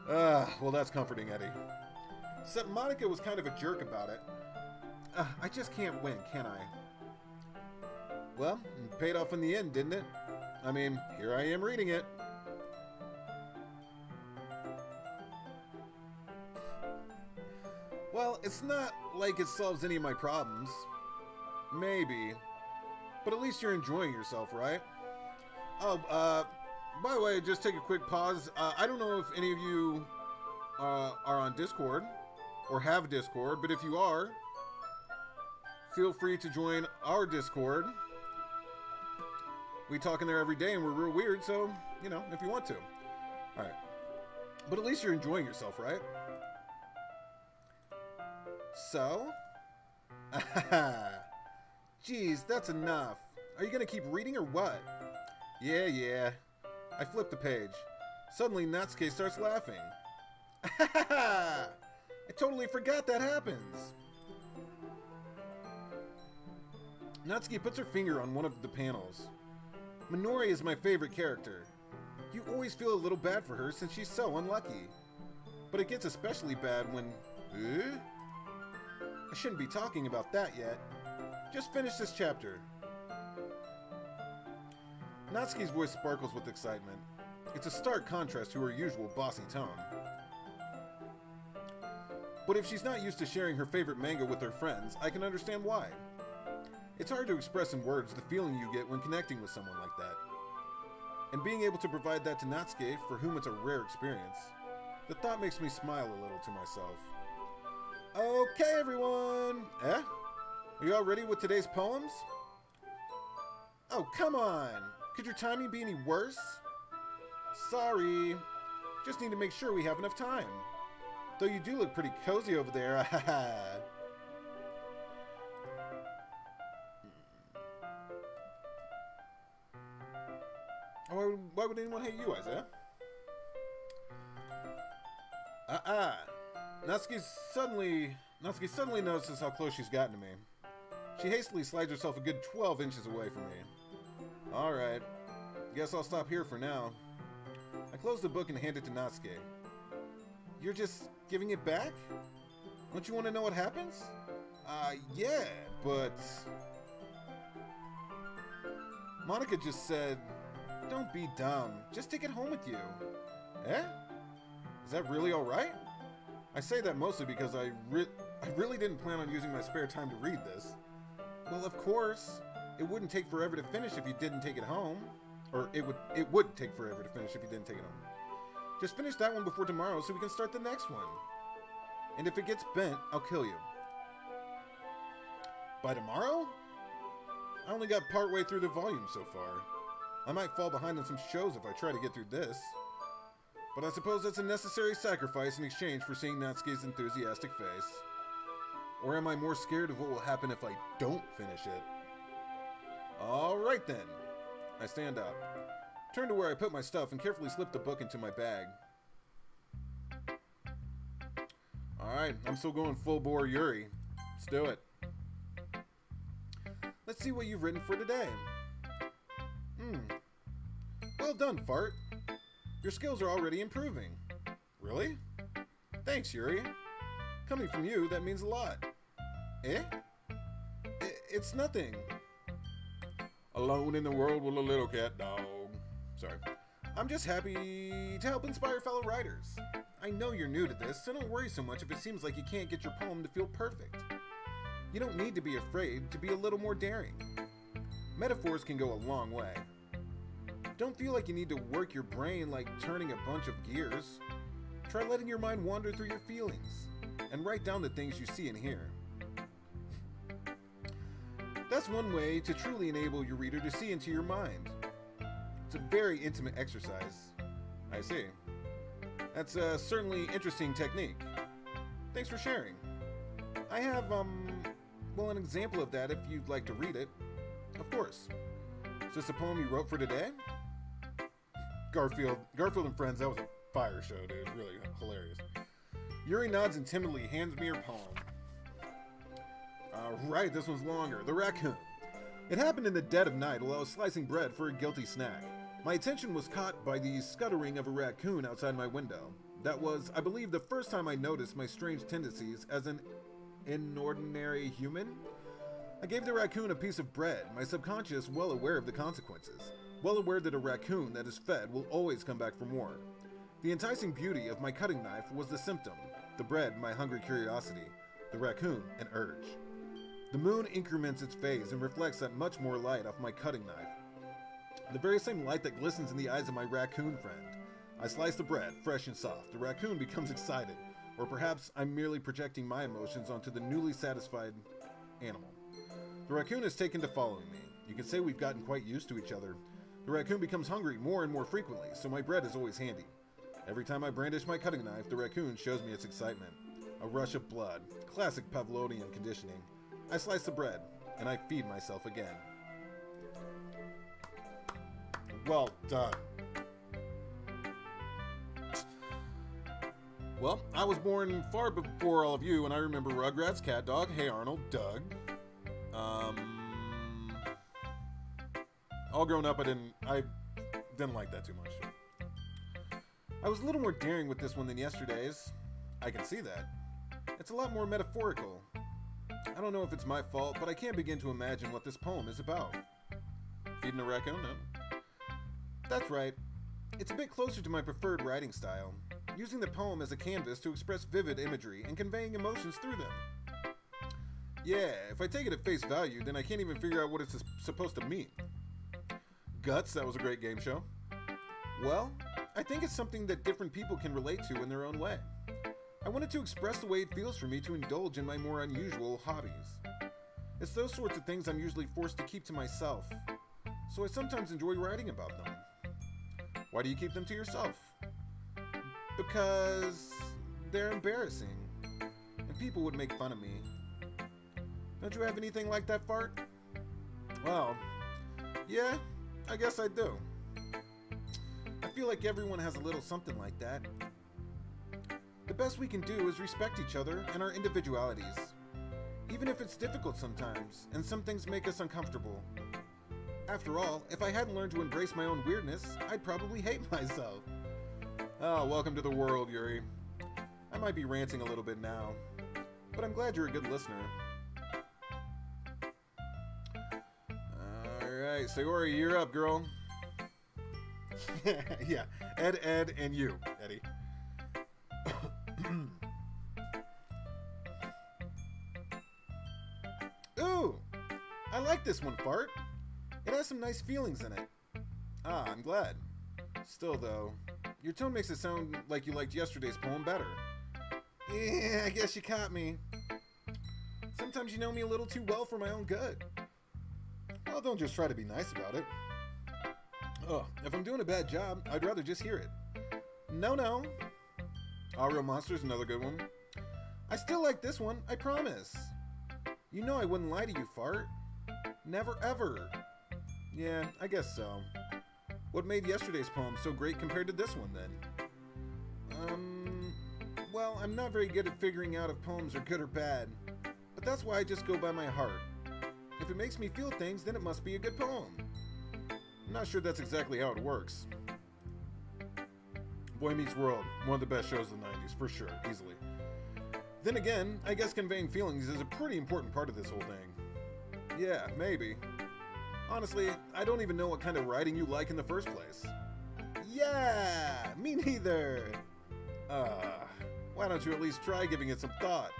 well, that's comforting, Eddie. Except Monica was kind of a jerk about it. I just can't win, can I? Well, it paid off in the end, didn't it? I mean, here I am reading it. Well, it's not like it solves any of my problems. Maybe. But at least you're enjoying yourself, right? Oh, by the way, just take a quick pause. I don't know if any of you are on Discord or have Discord, but if you are, feel free to join our Discord. We talk in there every day and we're real weird, so, you know, if you want to. Alright. But at least you're enjoying yourself, right? So? Jeez, that's enough. Are you gonna keep reading or what? Yeah. I flip the page. Suddenly, Natsuki starts laughing. I totally forgot that happens. Natsuki puts her finger on one of the panels. Minori is my favorite character. You always feel a little bad for her since she's so unlucky. But it gets especially bad when... I shouldn't be talking about that yet. Just finish this chapter. Natsuki's voice sparkles with excitement. It's a stark contrast to her usual bossy tone. But if she's not used to sharing her favorite manga with her friends, I can understand why. It's hard to express in words the feeling you get when connecting with someone like that. And being able to provide that to Natsuki, for whom it's a rare experience, the thought makes me smile a little to myself. Okay, everyone! Are you all ready with today's poems? Oh, come on! Could your timing be any worse? Sorry. Just need to make sure we have enough time. Though you do look pretty cozy over there, Why would anyone hate you, Isaiah? Natsuki suddenly notices how close she's gotten to me. She hastily slides herself a good 12 inches away from me. Alright, guess I'll stop here for now. I close the book and hand it to Natsuki. You're just giving it back? Don't you want to know what happens? Yeah, but... Monica just said, don't be dumb, just take it home with you. Is that really alright? I say that mostly because I really didn't plan on using my spare time to read this. Well, of course, it wouldn't take forever to finish if you didn't take it home. Or it would take forever to finish if you didn't take it home. Just finish that one before tomorrow so we can start the next one. And if it gets bent, I'll kill you. By tomorrow? I only got part way through the volume so far. I might fall behind on some shows if I try to get through this. But I suppose that's a necessary sacrifice in exchange for seeing Natsuki's enthusiastic face. Or am I more scared of what will happen if I don't finish it? Alright then. I stand up, turn to where I put my stuff, and carefully slip the book into my bag. Alright, I'm still going full bore Yuri. Let's do it. Let's see what you've written for today. Well done, Fart. Your skills are already improving. Really? Thanks, Yuri. Coming from you, that means a lot. It's nothing. Alone in the world with a little cat dog. Sorry. I'm just happy to help inspire fellow writers. I know you're new to this, so don't worry so much if it seems like you can't get your poem to feel perfect. You don't need to be afraid to be a little more daring. Metaphors can go a long way. Don't feel like you need to work your brain like turning a bunch of gears. Try letting your mind wander through your feelings, and write down the things you see and hear. That's one way to truly enable your reader to see into your mind. It's a very intimate exercise. I see. That's a certainly interesting technique. Thanks for sharing. I have, well, an example of that if you'd like to read it. Of course. Is this a poem you wrote for today? Garfield and Friends, that was a fire show, dude. Really hilarious. Yuri nods and timidly hands me her poem. Right, this one's longer. The Raccoon. It happened in the dead of night while I was slicing bread for a guilty snack. My attention was caught by the scuttering of a raccoon outside my window. That was, I believe, the first time I noticed my strange tendencies as an inordinary human. I gave the raccoon a piece of bread, my subconscious well aware of the consequences. Well aware that a raccoon that is fed will always come back for more. The enticing beauty of my cutting knife was the symptom. The bread, my hungry curiosity. The raccoon, an urge. The moon increments its phase and reflects that much more light off my cutting knife. The very same light that glistens in the eyes of my raccoon friend. I slice the bread, fresh and soft. The raccoon becomes excited. Or perhaps I'm merely projecting my emotions onto the newly satisfied animal. The raccoon has taken to following me. You can say we've gotten quite used to each other. The raccoon becomes hungry more and more frequently, so my bread is always handy. Every time I brandish my cutting knife, the raccoon shows me its excitement. A rush of blood. Classic Pavlovian conditioning. I slice the bread, and I feed myself again. Well done. Well, I was born far before all of you, and I remember Rugrats, Cat Dog, Hey Arnold, Doug. All grown up, I didn't like that too much. I was a little more daring with this one than yesterday's. I can see that. It's a lot more metaphorical. I don't know if it's my fault, but I can't begin to imagine what this poem is about. Feeding a raccoon? No. That's right. It's a bit closer to my preferred writing style, using the poem as a canvas to express vivid imagery and conveying emotions through them. Yeah, if I take it at face value, then I can't even figure out what it's supposed to mean. Guts, that was a great game show. Well, I think it's something that different people can relate to in their own way. I wanted to express the way it feels for me to indulge in my more unusual hobbies. It's those sorts of things I'm usually forced to keep to myself, so I sometimes enjoy writing about them. Why do you keep them to yourself? Because they're embarrassing, and people would make fun of me. Don't you have anything like that, Fart? Well, yeah, I guess I do. I feel like everyone has a little something like that. The best we can do is respect each other and our individualities, even if it's difficult sometimes, and some things make us uncomfortable. After all, if I hadn't learned to embrace my own weirdness, I'd probably hate myself. Oh, welcome to the world, Yuri. I might be ranting a little bit now, but I'm glad you're a good listener. Alright, Sayori, you're up, girl. Yeah, Ed, and you, Eddie. Ooh, I like this one, Fart. It has some nice feelings in it. Ah, I'm glad. Still, though, your tone makes it sound like you liked yesterday's poem better. Yeah, I guess you caught me. Sometimes you know me a little too well for my own good. Well, don't just try to be nice about it. Oh, if I'm doing a bad job, I'd rather just hear it. No. All Real Monsters, another good one. I still like this one, I promise. You know I wouldn't lie to you, Fart. Never ever. Yeah, I guess so. What made yesterday's poem so great compared to this one, then? Well, I'm not very good at figuring out if poems are good or bad, but that's why I just go by my heart. If it makes me feel things, then it must be a good poem. I'm not sure that's exactly how it works. Boy Meets World, one of the best shows of the 90s, for sure, easily. Then again, I guess conveying feelings is a pretty important part of this whole thing. Yeah, maybe. Honestly, I don't even know what kind of writing you like in the first place. Yeah, me neither. Why don't you at least try giving it some thought?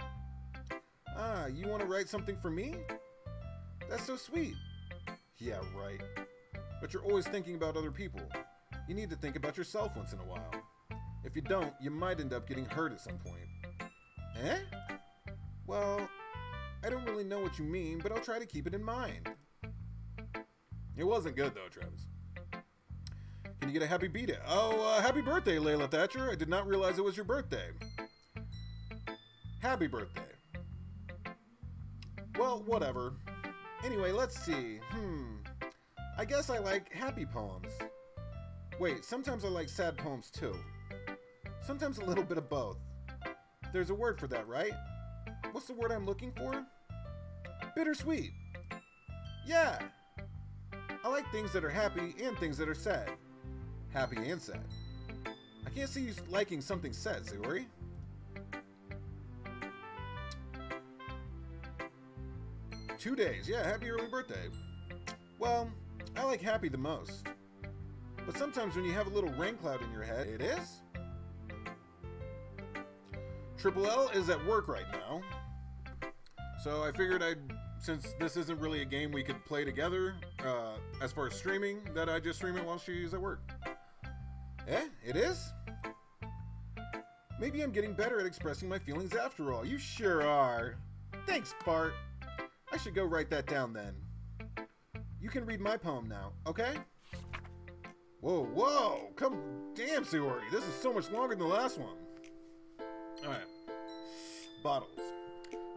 You want to write something for me? That's so sweet. Yeah, right. But you're always thinking about other people. You need to think about yourself once in a while. If you don't, you might end up getting hurt at some point. Eh? Well, I don't really know what you mean, but I'll try to keep it in mind. It wasn't good though, Travis. Can you get a happy birthday? Oh, happy birthday, Layla Thatcher. I did not realize it was your birthday. Happy birthday. Well, whatever. Anyway, let's see. I guess I like happy poems. Wait, sometimes I like sad poems too. Sometimes a little bit of both. There's a word for that, right? What's the word I'm looking for? Bittersweet. Yeah. I like things that are happy and things that are sad. Happy and sad. I can't see you liking something sad, Sayori. Two days. Yeah, happy early birthday. Well, I like happy the most. But sometimes when you have a little rain cloud in your head, it is? Triple L is at work right now. So I figured since this isn't really a game we could play together, as far as streaming, that I just stream it while she's at work. Eh? It is? Maybe I'm getting better at expressing my feelings after all. You sure are. Thanks, Bart. I should go write that down then. You can read my poem now, okay? Whoa, whoa! Damn, Sayori, this is so much longer than the last one. Alright. Bottles.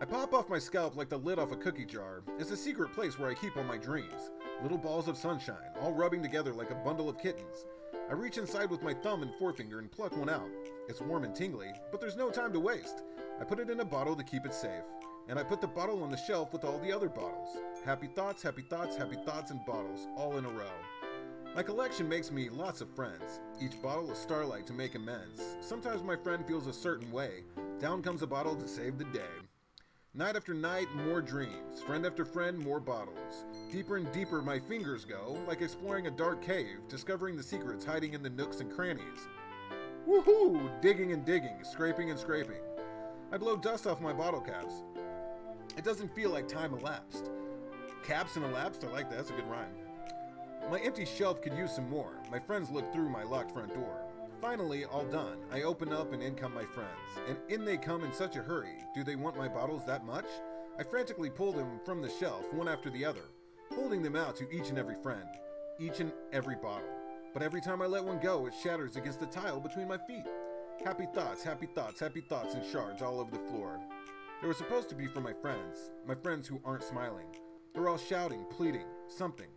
I pop off my scalp like the lid off a cookie jar. It's a secret place where I keep all my dreams. Little balls of sunshine, all rubbing together like a bundle of kittens. I reach inside with my thumb and forefinger and pluck one out. It's warm and tingly, but there's no time to waste. I put it in a bottle to keep it safe. And I put the bottle on the shelf with all the other bottles. Happy thoughts, happy thoughts, happy thoughts, and bottles, all in a row. My collection makes me lots of friends. Each bottle is starlight to make amends. Sometimes my friend feels a certain way. Down comes a bottle to save the day. Night after night, more dreams. Friend after friend, more bottles. Deeper and deeper my fingers go, like exploring a dark cave, discovering the secrets hiding in the nooks and crannies. Woohoo! Digging and digging, scraping and scraping. I blow dust off my bottle caps. It doesn't feel like time elapsed. Caps and elapsed? I like that. That's a good rhyme. My empty shelf could use some more. My friends look through my locked front door. Finally, all done. I open up and in come my friends. And in they come in such a hurry. Do they want my bottles that much? I frantically pull them from the shelf, one after the other, holding them out to each and every friend. Each and every bottle. But every time I let one go, it shatters against the tile between my feet. Happy thoughts, happy thoughts, happy thoughts in shards all over the floor. They were supposed to be for my friends who aren't smiling. They're all shouting, pleading, something.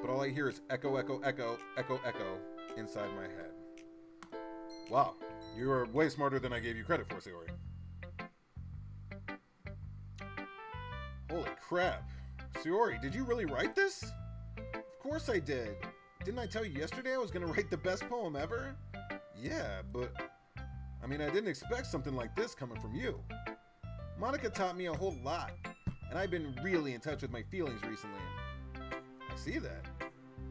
But all I hear is echo, echo, echo, echo, echo inside my head. Wow, you are way smarter than I gave you credit for, Sayori. Holy crap. Sayori, did you really write this? Of course I did. Didn't I tell you yesterday I was going to write the best poem ever? Yeah, but I mean, I didn't expect something like this coming from you. Monica taught me a whole lot, and I've been really in touch with my feelings recently. I see that.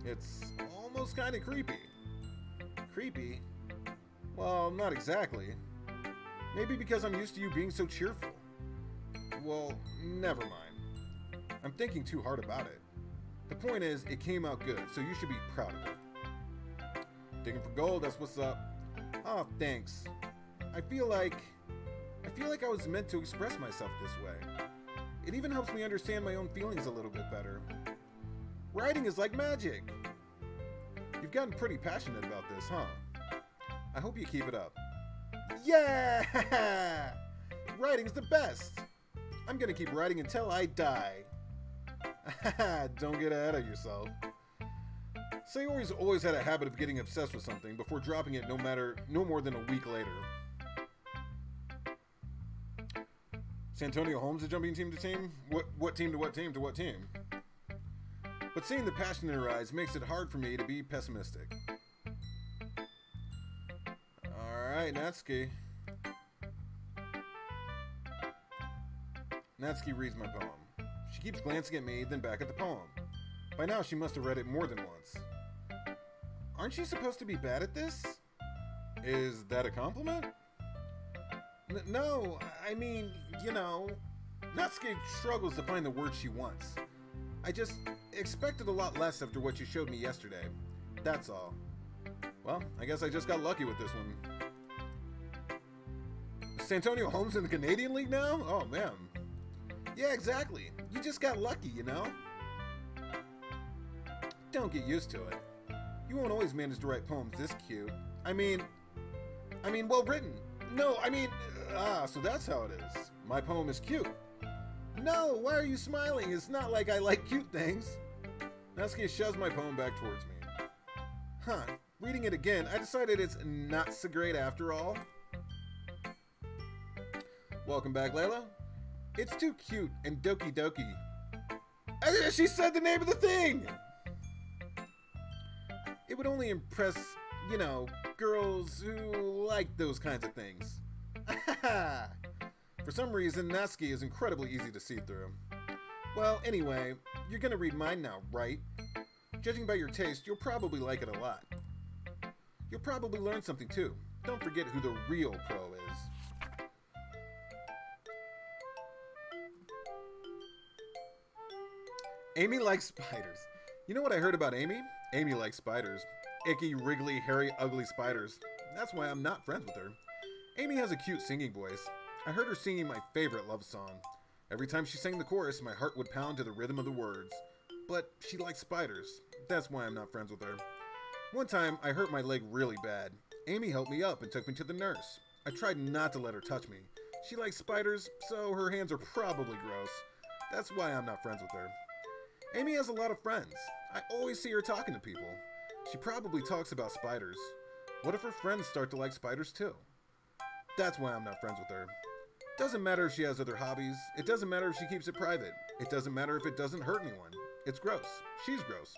It's almost kind of creepy. Creepy? Well, not exactly. Maybe because I'm used to you being so cheerful. Well, never mind. I'm thinking too hard about it. The point is, it came out good, so you should be proud of it. Digging for gold, that's what's up. Oh, thanks. I feel like I was meant to express myself this way. It even helps me understand my own feelings a little bit better. Writing is like magic. You've gotten pretty passionate about this, huh? I hope you keep it up. Yeah! Writing's the best! I'm gonna keep writing until I die. Don't get ahead of yourself. Sayori's always had a habit of getting obsessed with something before dropping it no more than a week later. Santonio Holmes is jumping team to team? What team to what team to what team? But seeing the passion in her eyes makes it hard for me to be pessimistic. Alright, Natsuki. Natsuki reads my poem. She keeps glancing at me, then back at the poem. By now, she must have read it more than once. Aren't you supposed to be bad at this? Is that a compliment? No, I mean, you know, Natsuki struggles to find the word she wants. I just expected a lot less after what you showed me yesterday. That's all. Well, I guess I just got lucky with this one. Is Santonio Holmes in the Canadian League now? Oh, man. Yeah, exactly. You just got lucky, you know? Don't get used to it. You won't always manage to write poems this cute. I mean, well written. No, so that's how it is. My poem is cute. No, why are you smiling? It's not like I like cute things. Natsuki shoves my poem back towards me. Huh, reading it again, I decided it's not so great after all. Welcome back, Layla. It's too cute and Doki Doki. She said the name of the thing! It would only impress, you know, girls who like those kinds of things. For some reason, Natsuki is incredibly easy to see through. Well, anyway, you're gonna read mine now, right? Judging by your taste, you'll probably like it a lot. You'll probably learn something too. Don't forget who the real pro is. Amy likes spiders. You know what I heard about Amy? Amy likes spiders. Icky, wriggly, hairy, ugly spiders. That's why I'm not friends with her. Amy has a cute singing voice. I heard her singing my favorite love song. Every time she sang the chorus, my heart would pound to the rhythm of the words. But she likes spiders. That's why I'm not friends with her. One time, I hurt my leg really bad. Amy helped me up and took me to the nurse. I tried not to let her touch me. She likes spiders, so her hands are probably gross. That's why I'm not friends with her. Amy has a lot of friends. I always see her talking to people. She probably talks about spiders. What if her friends start to like spiders too? That's why I'm not friends with her. Doesn't matter if she has other hobbies. It doesn't matter if she keeps it private. It doesn't matter if it doesn't hurt anyone. It's gross. She's gross.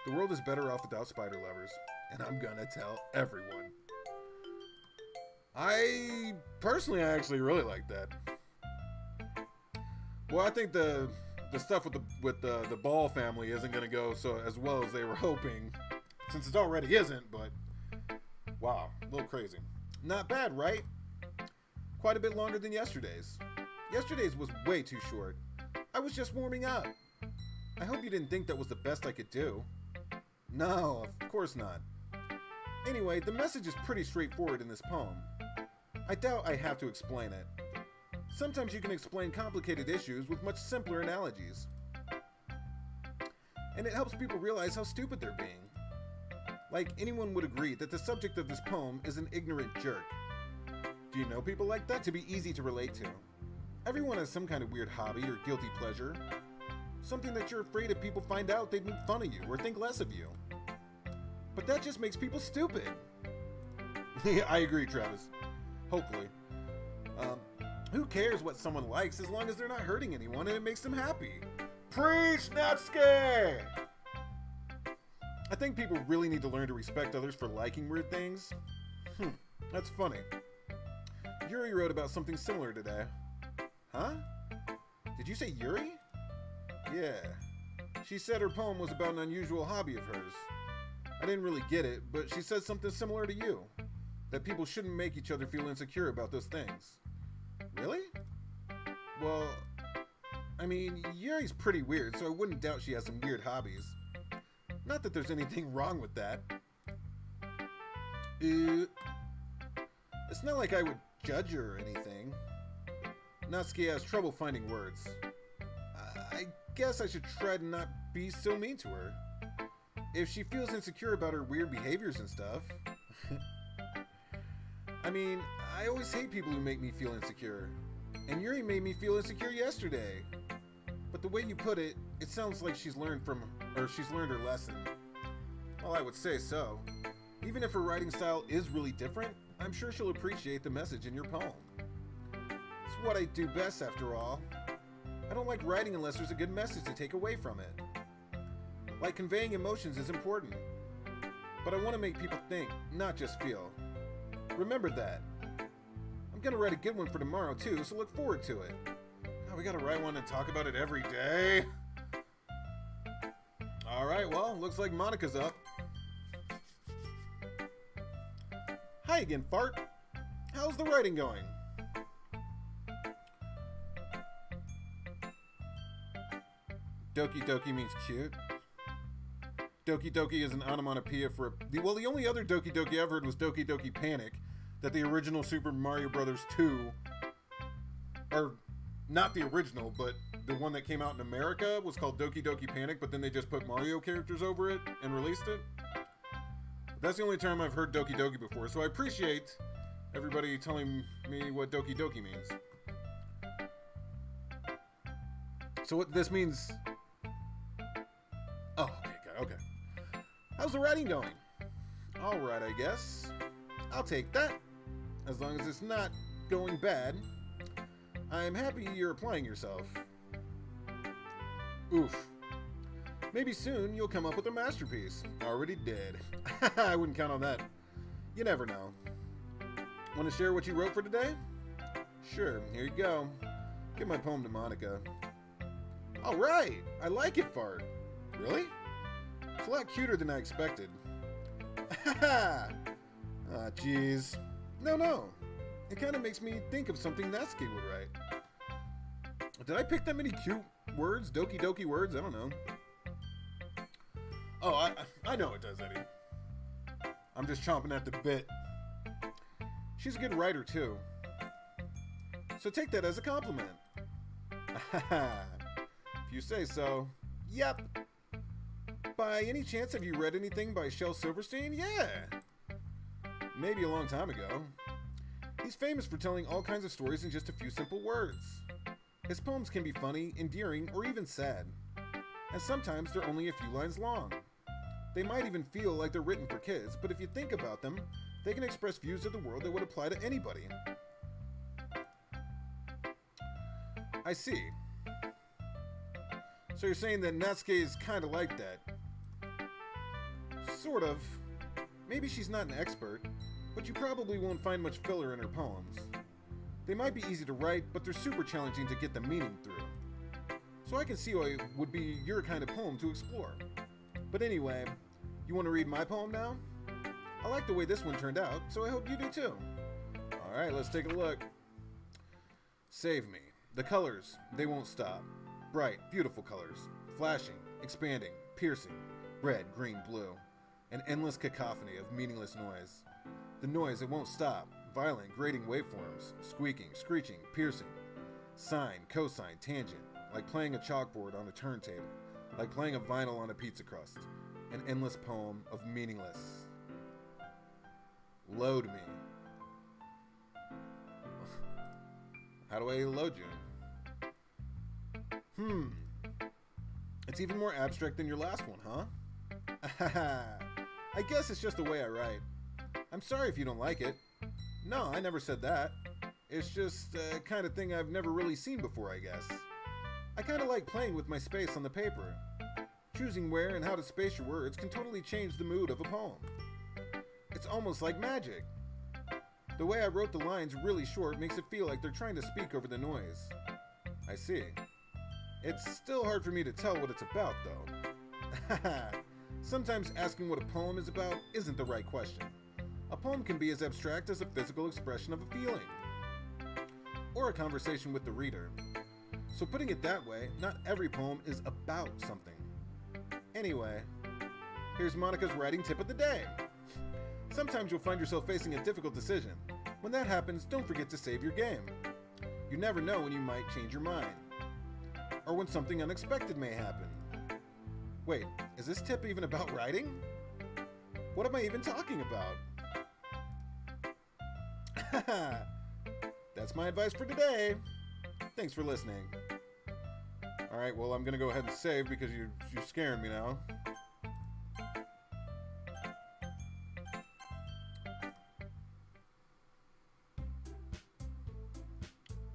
The world is better off without spider lovers. And I'm gonna tell everyone. I actually really like that. Well, I think the stuff with the Ball family isn't gonna go so as well as they were hoping, since it already isn't. But wow, a little crazy. Not bad, right? Quite a bit longer than yesterday's. Yesterday's was way too short. I was just warming up. I hope you didn't think that was the best I could do. No, of course not. Anyway, the message is pretty straightforward in this poem. I doubt I have to explain it. Sometimes you can explain complicated issues with much simpler analogies. And it helps people realize how stupid they're being. Like, anyone would agree that the subject of this poem is an ignorant jerk. Do you know people like that? To be easy to relate to. Everyone has some kind of weird hobby or guilty pleasure. Something that you're afraid if people find out they'd make fun of you or think less of you. But that just makes people stupid. I agree, Travis. Hopefully. Who cares what someone likes as long as they're not hurting anyone and it makes them happy? Preach, Natsuki! I think people really need to learn to respect others for liking weird things. That's funny. Yuri wrote about something similar today. Huh? Did you say Yuri? Yeah. She said her poem was about an unusual hobby of hers. I didn't really get it, but she said something similar to you. That people shouldn't make each other feel insecure about those things. Really? Well, I mean, Yuri's pretty weird, so I wouldn't doubt she has some weird hobbies. Not that there's anything wrong with that. It's not like I would judge her or anything. Natsuki has trouble finding words. I guess I should try to not be so mean to her. If she feels insecure about her weird behaviors and stuff. I mean, I always hate people who make me feel insecure. And Yuri made me feel insecure yesterday. But the way you put it, it sounds like she's learned her lesson. Well, I would say so. Even if her writing style is really different, I'm sure she'll appreciate the message in your poem. It's what I do best, after all. I don't like writing unless there's a good message to take away from it. Like, conveying emotions is important. But I want to make people think, not just feel. Remember that. I'm gonna write a good one for tomorrow too, so look forward to it. Oh, we gotta write one and talk about it every day. Alright, well, looks like Monica's up. Hi again, Fart. How's the writing going? Doki Doki means cute. Doki Doki is an onomatopoeia for well, the only other Doki Doki I've heard was Doki Doki Panic, that the original Super Mario Brothers 2, or not the original, but the one that came out in America was called Doki Doki Panic, but then they just put Mario characters over it and released it. That's the only time I've heard Doki Doki before, so I appreciate everybody telling me what Doki Doki means. So what this means... Oh, okay. How's the writing going? Alright, I guess. I'll take that. As long as it's not going bad. I'm happy you're applying yourself. Oof. Maybe soon you'll come up with a masterpiece. Already did. I wouldn't count on that. You never know. Want to share what you wrote for today? Sure, here you go. Give my poem to Monica. Alright! I like it, Fart. Really? It's a lot cuter than I expected. Ah, jeez. No. It kind of makes me think of something Natsuki would write. Did I pick that many cute words? Doki Doki words? I don't know. Oh, I know it does, Eddie. I'm just chomping at the bit. She's a good writer, too. So take that as a compliment. If you say so. Yep. By any chance, have you read anything by Shel Silverstein? Yeah. Maybe a long time ago. He's famous for telling all kinds of stories in just a few simple words. His poems can be funny, endearing, or even sad. And sometimes they're only a few lines long. They might even feel like they're written for kids, but if you think about them, they can express views of the world that would apply to anybody. I see. So you're saying that Natsuki is kind of like that? Sort of. Maybe she's not an expert, but you probably won't find much filler in her poems. They might be easy to write, but they're super challenging to get the meaning through. So I can see why it would be your kind of poem to explore. But anyway, you want to read my poem now? I like the way this one turned out, so I hope you do too. Alright, let's take a look. Save me. The colors, they won't stop. Bright, beautiful colors. Flashing, expanding, piercing. Red, green, blue. An endless cacophony of meaningless noise. The noise, it won't stop. Violent, grating waveforms. Squeaking, screeching, piercing. Sine, cosine, tangent. Like playing a chalkboard on a turntable. Like playing a vinyl on a pizza crust. An endless poem of meaningless. Load me. How do I load you? It's even more abstract than your last one, huh? I guess it's just the way I write. I'm sorry if you don't like it. No, I never said that. It's just the kind of thing I've never really seen before, I guess. I kind of like playing with my space on the paper. Choosing where and how to space your words can totally change the mood of a poem. It's almost like magic. The way I wrote the lines really short makes it feel like they're trying to speak over the noise. I see. It's still hard for me to tell what it's about, though. Sometimes asking what a poem is about isn't the right question. A poem can be as abstract as a physical expression of a feeling, or a conversation with the reader. So putting it that way, not every poem is about something. Anyway, here's Monica's writing tip of the day. Sometimes you'll find yourself facing a difficult decision. When that happens, don't forget to save your game. You never know when you might change your mind, or when something unexpected may happen. Wait, is this tip even about writing? What am I even talking about? That's my advice for today. Thanks for listening. Alright, well, I'm gonna go ahead and save because you're scaring me now.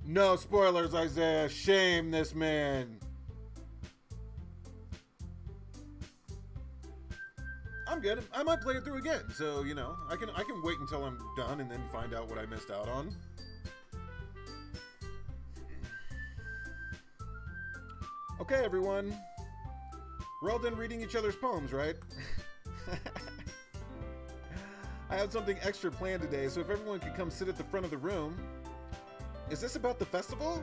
No spoilers, Isaiah. Shame this man. I'm good. I might play it through again, so you know, I can wait until I'm done and then find out what I missed out on. Okay, everyone. We're all done reading each other's poems, right? I have something extra planned today, so if everyone could come sit at the front of the room. Is this about the festival?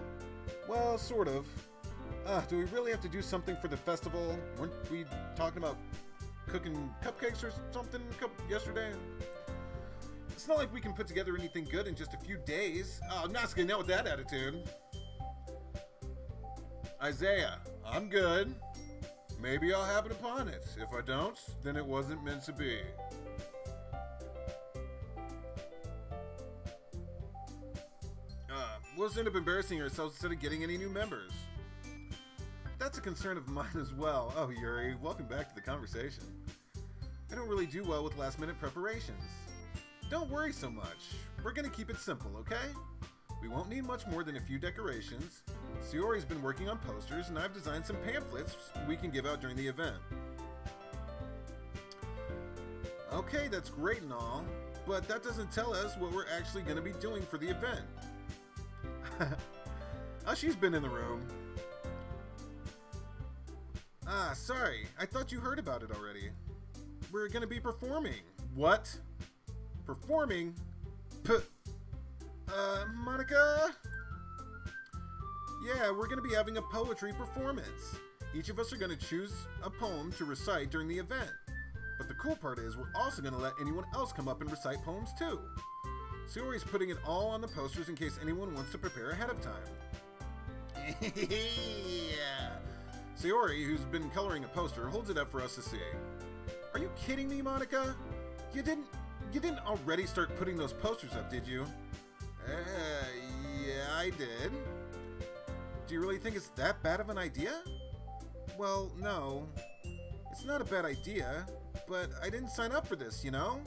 Well, sort of. Do we really have to do something for the festival? Weren't we talking about cooking cupcakes or something yesterday? It's not like we can put together anything good in just a few days. Oh, Natsuki, not with that attitude. Isaiah, I'm good. Maybe I'll happen upon it. If I don't, then it wasn't meant to be. We'll just end up embarrassing ourselves instead of getting any new members. That's a concern of mine as well. Oh, Yuri, welcome back to the conversation. I don't really do well with last-minute preparations. Don't worry so much. We're gonna keep it simple, okay? We won't need much more than a few decorations. Sayori's been working on posters, and I've designed some pamphlets we can give out during the event. Okay, that's great and all, but that doesn't tell us what we're actually gonna be doing for the event. Oh, she's been in the room. Ah, sorry. I thought you heard about it already. We're gonna be performing. What? Performing? Monica? Yeah, we're gonna be having a poetry performance. Each of us are gonna choose a poem to recite during the event. But the cool part is we're also gonna let anyone else come up and recite poems too. Sayori's putting it all on the posters in case anyone wants to prepare ahead of time. Yeah. Sayori, who's been coloring a poster, holds it up for us to see. Are you kidding me, Monica? You didn't already start putting those posters up, did you? Yeah, I did. Do you really think it's that bad of an idea? Well, no. It's not a bad idea, but I didn't sign up for this, you know?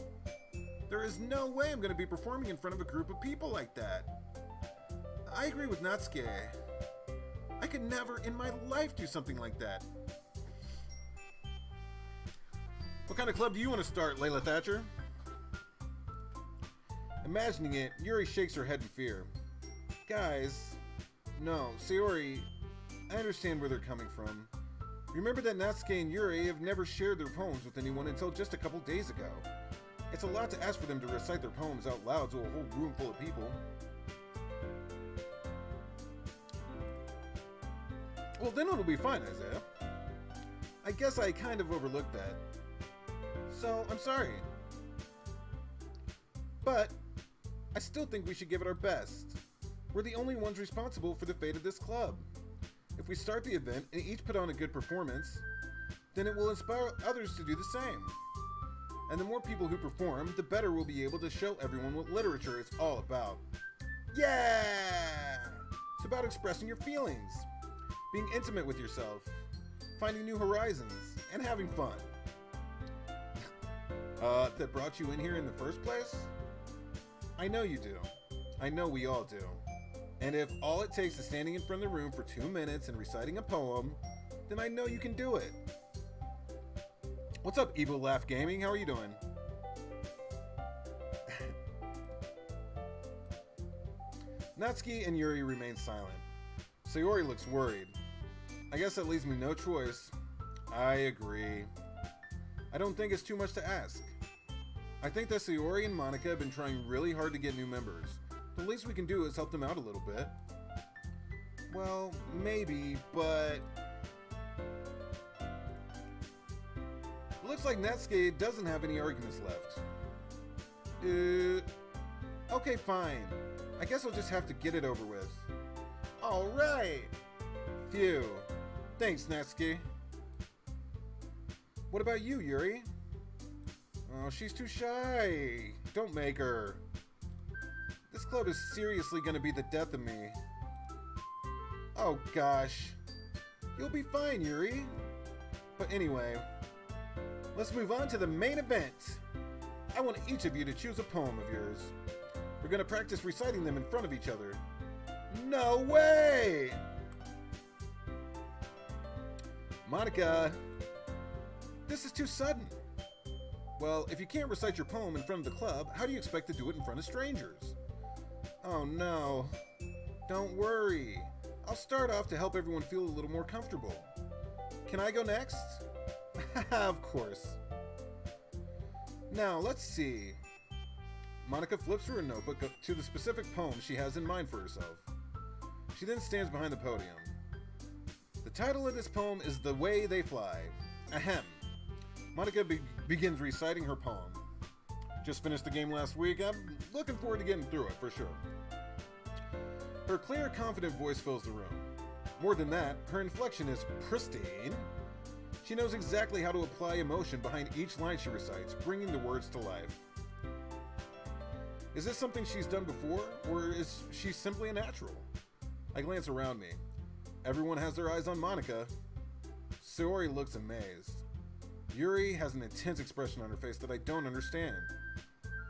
There is no way I'm going to be performing in front of a group of people like that. I agree with Natsuki. I could never in my life do something like that. What kind of club do you want to start, Layla Thatcher? Imagining it, Yuri shakes her head in fear. Guys, no, Sayori, I understand where they're coming from. Remember that Natsuki and Yuri have never shared their poems with anyone until just a couple days ago. It's a lot to ask for them to recite their poems out loud to a whole room full of people. Well, then it'll be fine, Isaiah. I guess I kind of overlooked that. So, I'm sorry. But, I still think we should give it our best. We're the only ones responsible for the fate of this club. If we start the event and each put on a good performance, then it will inspire others to do the same. And the more people who perform, the better we'll be able to show everyone what literature is all about. Yeah! It's about expressing your feelings, being intimate with yourself, finding new horizons, and having fun. That brought you in here in the first place? I know you do. I know we all do. And if all it takes is standing in front of the room for 2 minutes and reciting a poem, then I know you can do it. What's up, Evil Laugh Gaming? How are you doing? Natsuki and Yuri remain silent. Sayori looks worried. I guess that leaves me no choice. I agree. I don't think it's too much to ask. I think that Sayori and Monica have been trying really hard to get new members. The least we can do is help them out a little bit. Well, maybe, but... It looks like Natsuki doesn't have any arguments left. Okay, fine. I guess I'll just have to get it over with. Alright! Phew. Thanks, Natsuki. What about you, Yuri? Oh, she's too shy. Don't make her. This club is seriously gonna be the death of me. Oh gosh. You'll be fine, Yuri. But anyway, let's move on to the main event. I want each of you to choose a poem of yours. We're gonna practice reciting them in front of each other. No way! Monica, this is too sudden. Well, if you can't recite your poem in front of the club, how do you expect to do it in front of strangers? Oh no. Don't worry. I'll start off to help everyone feel a little more comfortable. Can I go next? Of course. Now, let's see. Monica flips through her notebook to the specific poem she has in mind for herself. She then stands behind the podium. The title of this poem is The Way They Fly. Ahem. Monica begins reciting her poem. Just finished the game last week. I'm looking forward to getting through it, for sure. Her clear, confident voice fills the room. More than that, her inflection is pristine. She knows exactly how to apply emotion behind each line she recites, bringing the words to life. Is this something she's done before, or is she simply a natural? I glance around me. Everyone has their eyes on Monica. Sayori looks amazed. Yuri has an intense expression on her face that I don't understand.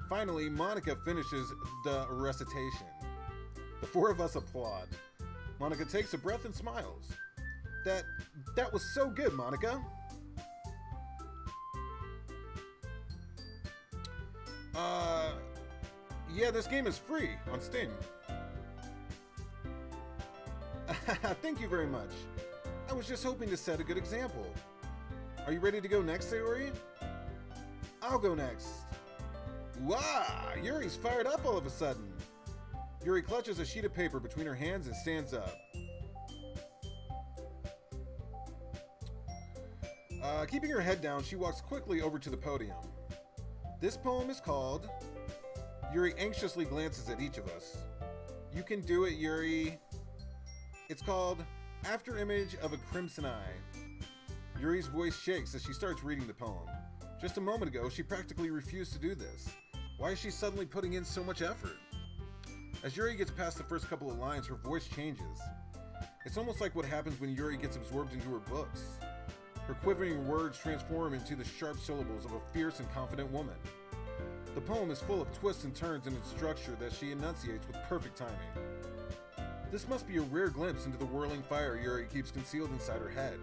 Finally, Monica finishes the recitation. The four of us applaud. Monica takes a breath and smiles. That was so good, Monica. Yeah, this game is free on Steam. Thank you very much. I was just hoping to set a good example. Are you ready to go next, Sayori? I'll go next. Wow, Yuri's fired up all of a sudden. Yuri clutches a sheet of paper between her hands and stands up. Keeping her head down, she walks quickly over to the podium. This poem is called... Yuri anxiously glances at each of us. You can do it, Yuri. It's called After Image of a Crimson Eye. Yuri's voice shakes as she starts reading the poem. Just a moment ago, she practically refused to do this. Why is she suddenly putting in so much effort? As Yuri gets past the first couple of lines, her voice changes. It's almost like what happens when Yuri gets absorbed into her books. Her quivering words transform into the sharp syllables of a fierce and confident woman. The poem is full of twists and turns in its structure that she enunciates with perfect timing. This must be a rare glimpse into the whirling fire Yuri keeps concealed inside her head.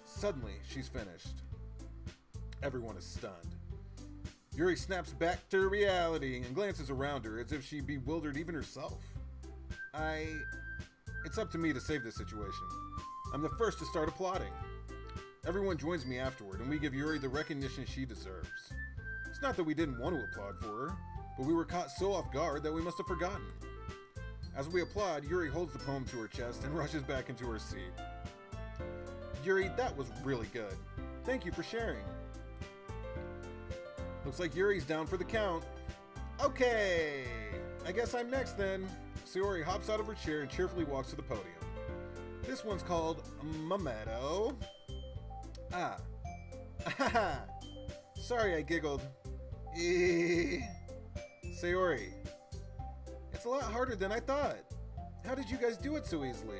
Suddenly, she's finished. Everyone is stunned. Yuri snaps back to reality and glances around her as if she bewildered even herself. It's up to me to save this situation. I'm the first to start applauding. Everyone joins me afterward, and we give Yuri the recognition she deserves. It's not that we didn't want to applaud for her, but we were caught so off guard that we must have forgotten. As we applaud, Yuri holds the poem to her chest and rushes back into her seat. Yuri, that was really good. Thank you for sharing. Looks like Yuri's down for the count. Okay, I guess I'm next then. Sayori hops out of her chair and cheerfully walks to the podium. This one's called Mamedo. Sorry I giggled. Sayori. It's a lot harder than I thought. How did you guys do it so easily?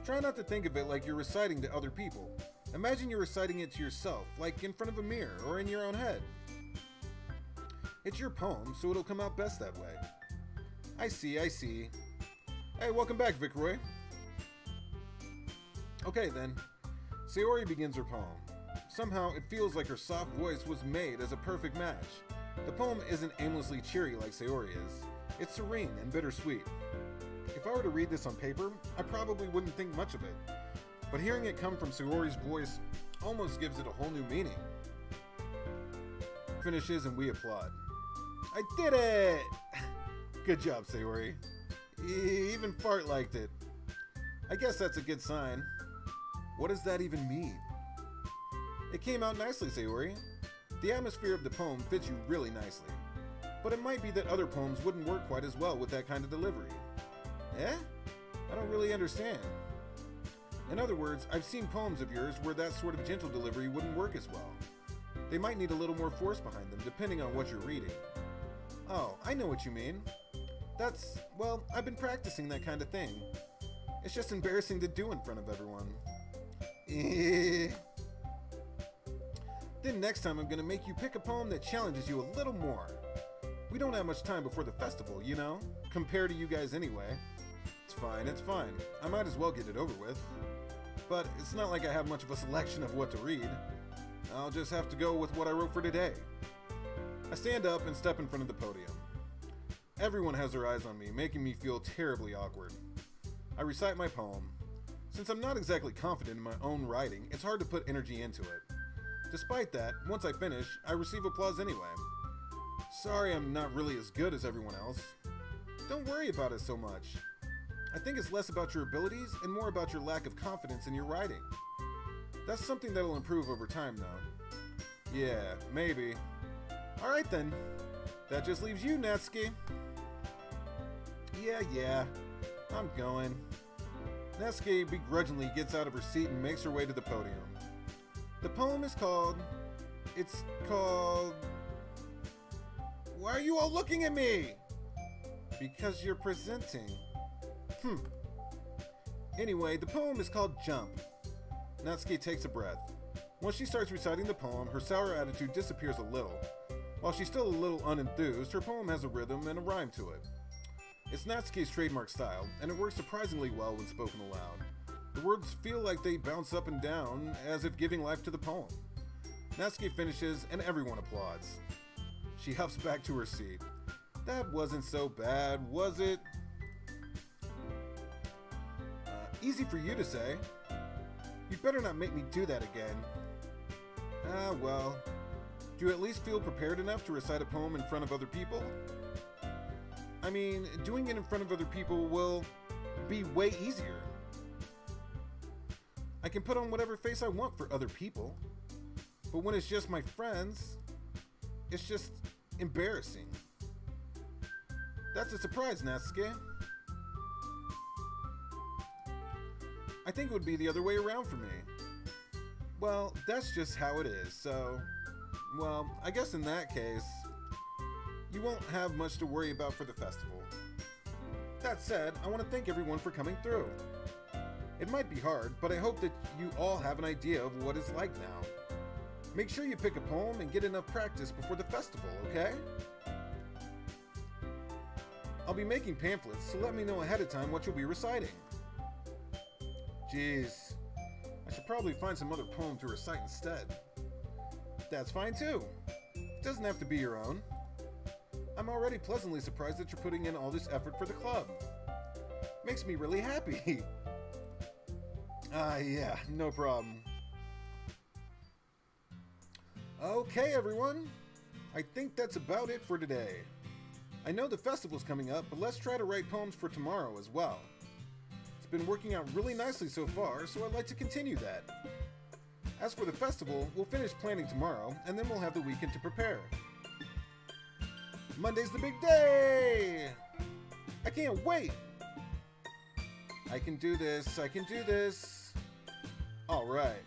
Try not to think of it like you're reciting to other people. Imagine you're reciting it to yourself, like in front of a mirror or in your own head. It's your poem, so it'll come out best that way. I see. Hey, welcome back, Vicroy. Okay then. Sayori begins her poem. Somehow, it feels like her soft voice was made as a perfect match. The poem isn't aimlessly cheery like Sayori is. It's serene and bittersweet. If I were to read this on paper, I probably wouldn't think much of it. But hearing it come from Sayori's voice almost gives it a whole new meaning. Finishes and we applaud. I did it! Good job, Sayori. Even Fart liked it. I guess that's a good sign. What does that even mean? It came out nicely, Sayori. The atmosphere of the poem fits you really nicely. But it might be that other poems wouldn't work quite as well with that kind of delivery. Eh? I don't really understand. In other words, I've seen poems of yours where that sort of gentle delivery wouldn't work as well. They might need a little more force behind them, depending on what you're reading. Oh, I know what you mean. Well, I've been practicing that kind of thing. It's just embarrassing to do in front of everyone. Then next time I'm gonna make you pick a poem that challenges you a little more. We don't have much time before the festival, you know? Compared to you guys anyway. It's fine. I might as well get it over with. But it's not like I have much of a selection of what to read. I'll just have to go with what I wrote for today. I stand up and step in front of the podium. Everyone has their eyes on me, making me feel terribly awkward. I recite my poem. Since I'm not exactly confident in my own writing, it's hard to put energy into it. Despite that, once I finish, I receive applause anyway. Sorry I'm not really as good as everyone else. Don't worry about it so much. I think it's less about your abilities and more about your lack of confidence in your writing. That's something that'll improve over time, though. Yeah, maybe. Alright then. That just leaves you, Natsuki. Yeah. I'm going. Natsuki begrudgingly gets out of her seat and makes her way to the podium. The poem is called... It's called... Why are you all looking at me? Because you're presenting. Anyway, the poem is called Jump. Natsuki takes a breath. Once she starts reciting the poem, her sour attitude disappears a little. While she's still a little unenthused, her poem has a rhythm and a rhyme to it. It's Natsuki's trademark style, and it works surprisingly well when spoken aloud. The words feel like they bounce up and down, as if giving life to the poem. Natsuki finishes, and everyone applauds. She huffs back to her seat. That wasn't so bad, was it? Easy for you to say. You'd better not make me do that again. Well. Do you at least feel prepared enough to recite a poem in front of other people? I mean, doing it in front of other people will be way easier. I can put on whatever face I want for other people. But when it's just my friends, it's just embarrassing. That's a surprise, Natsuki. I think it would be the other way around for me. Well, that's just how it is, so... Well, I guess in that case, you won't have much to worry about for the festival. That said, I want to thank everyone for coming through. It might be hard, but I hope that you all have an idea of what it's like now. Make sure you pick a poem and get enough practice before the festival, okay? I'll be making pamphlets, so let me know ahead of time what you'll be reciting. Jeez, I should probably find some other poem to recite instead. That's fine too. It doesn't have to be your own. I'm already pleasantly surprised that you're putting in all this effort for the club. Makes me really happy. Yeah, no problem. Okay, everyone. I think that's about it for today. I know the festival's coming up, but let's try to write poems for tomorrow as well. It's been working out really nicely so far, so I'd like to continue that. As for the festival, we'll finish planning tomorrow, and then we'll have the weekend to prepare. Monday's the big day! I can't wait! I can do this, I can do this. Alright.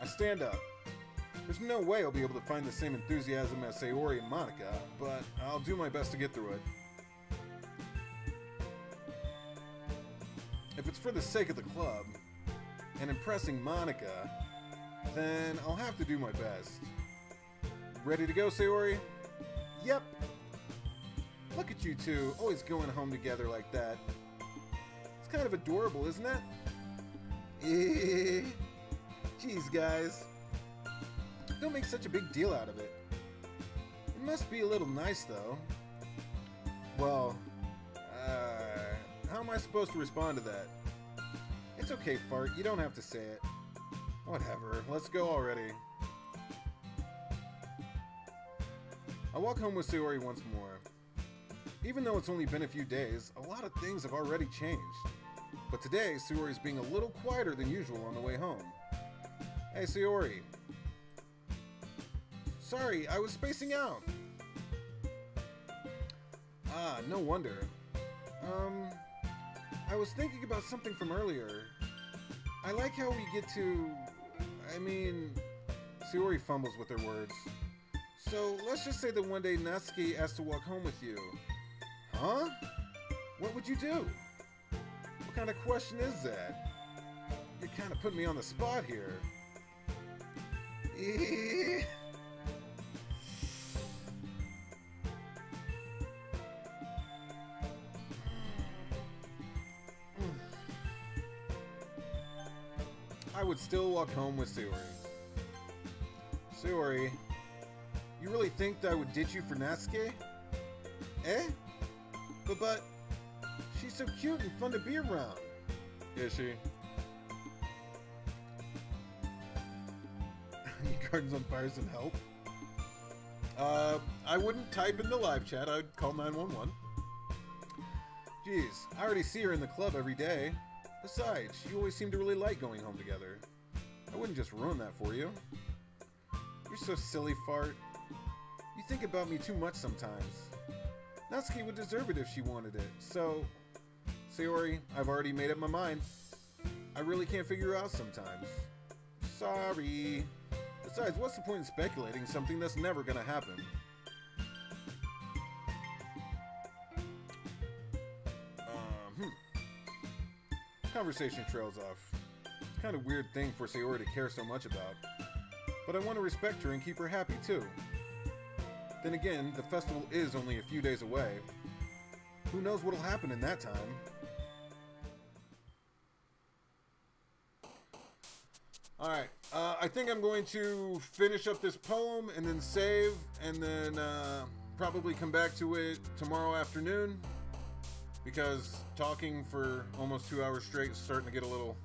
I stand up. There's no way I'll be able to find the same enthusiasm as Sayori and Monica, but I'll do my best to get through it. If it's for the sake of the club, and impressing Monica, then I'll have to do my best. Ready to go, Sayori? Yep. Look at you two, always going home together like that. It's kind of adorable, isn't it? Jeez, guys. Don't make such a big deal out of it. It must be a little nice, though. Well, how am I supposed to respond to that? It's okay, Fart. You don't have to say it. Whatever. Let's go already. I walk home with Sayori once more. Even though it's only been a few days, a lot of things have already changed. But today, Sayori's being a little quieter than usual on the way home. Hey, Sayori. Sorry, I was spacing out. Ah, no wonder. I was thinking about something from earlier. I like how we get to... Sayori fumbles with her words. So, let's just say that one day Natsuki asked to walk home with you. Huh? What would you do? What kind of question is that? You're kind of putting me on the spot here. I would still walk home with Sayori. Sayori, you really think that I would ditch you for Natsuki? Eh? But she's so cute and fun to be around. Is she? Gardens on fire, some help. I wouldn't type in the live chat. I'd call 911. Jeez, I already see her in the club every day. Besides, you always seem to really like going home together. I wouldn't just ruin that for you. You're so silly, Fart. You think about me too much sometimes. Natsuki would deserve it if she wanted it, so... Sayori, I've already made up my mind. I really can't figure her out sometimes. Sorry. Besides, what's the point in speculating something that's never gonna happen? Conversation trails off. It's kind of weird thing for Sayori to care so much about. But I want to respect her and keep her happy too. Then again, the festival is only a few days away. Who knows what'll happen in that time? Alright, I think I'm going to finish up this poem and then save, and then probably come back to it tomorrow afternoon, because talking for almost 2 hours straight is starting to get a little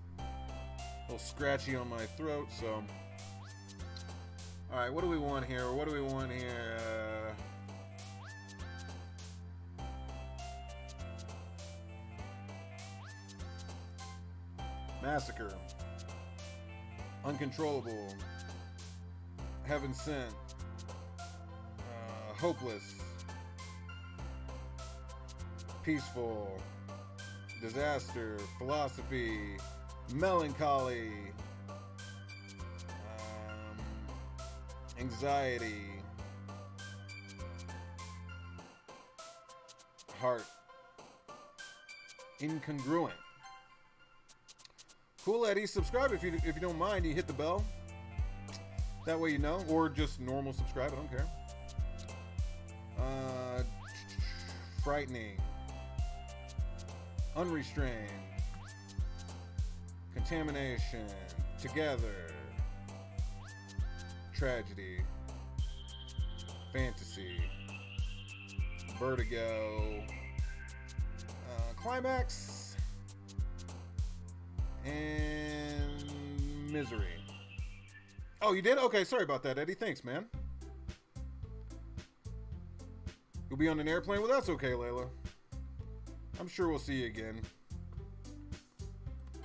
scratchy on my throat, so... Alright, what do we want here? What do we want here? Massacre. Uncontrollable. Heaven sent. Hopeless. Peaceful. Disaster. Philosophy. Melancholy. Anxiety. Heart. Incongruent. Cool, Eddie. Subscribe if you don't mind. You hit the bell. That way you know. Or just normal subscribe. I don't care. Frightening. Unrestrained. Contamination. Together. Tragedy. Fantasy. Vertigo. Climax. And misery. Oh, you did? Okay, sorry about that, Eddie. Thanks, man. You'll be on an airplane? Well, that's okay, Layla. I'm sure we'll see you again.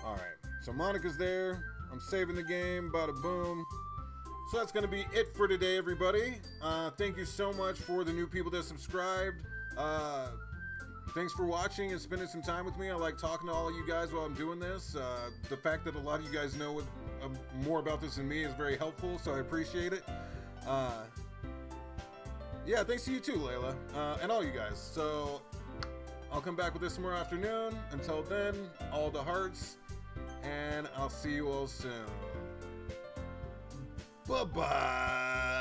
Alright, so Monica's there. I'm saving the game. Bada boom. So that's going to be it for today, everybody. Thank you so much for the new people that subscribed. Thanks for watching and spending some time with me. I like talking to all of you guys while I'm doing this. The fact that a lot of you guys know more about this than me is very helpful, so I appreciate it. Yeah, thanks to you too, Layla, and all you guys. So I'll come back with this tomorrow afternoon. Until then, all the hearts, and I'll see you all soon. Bye-bye.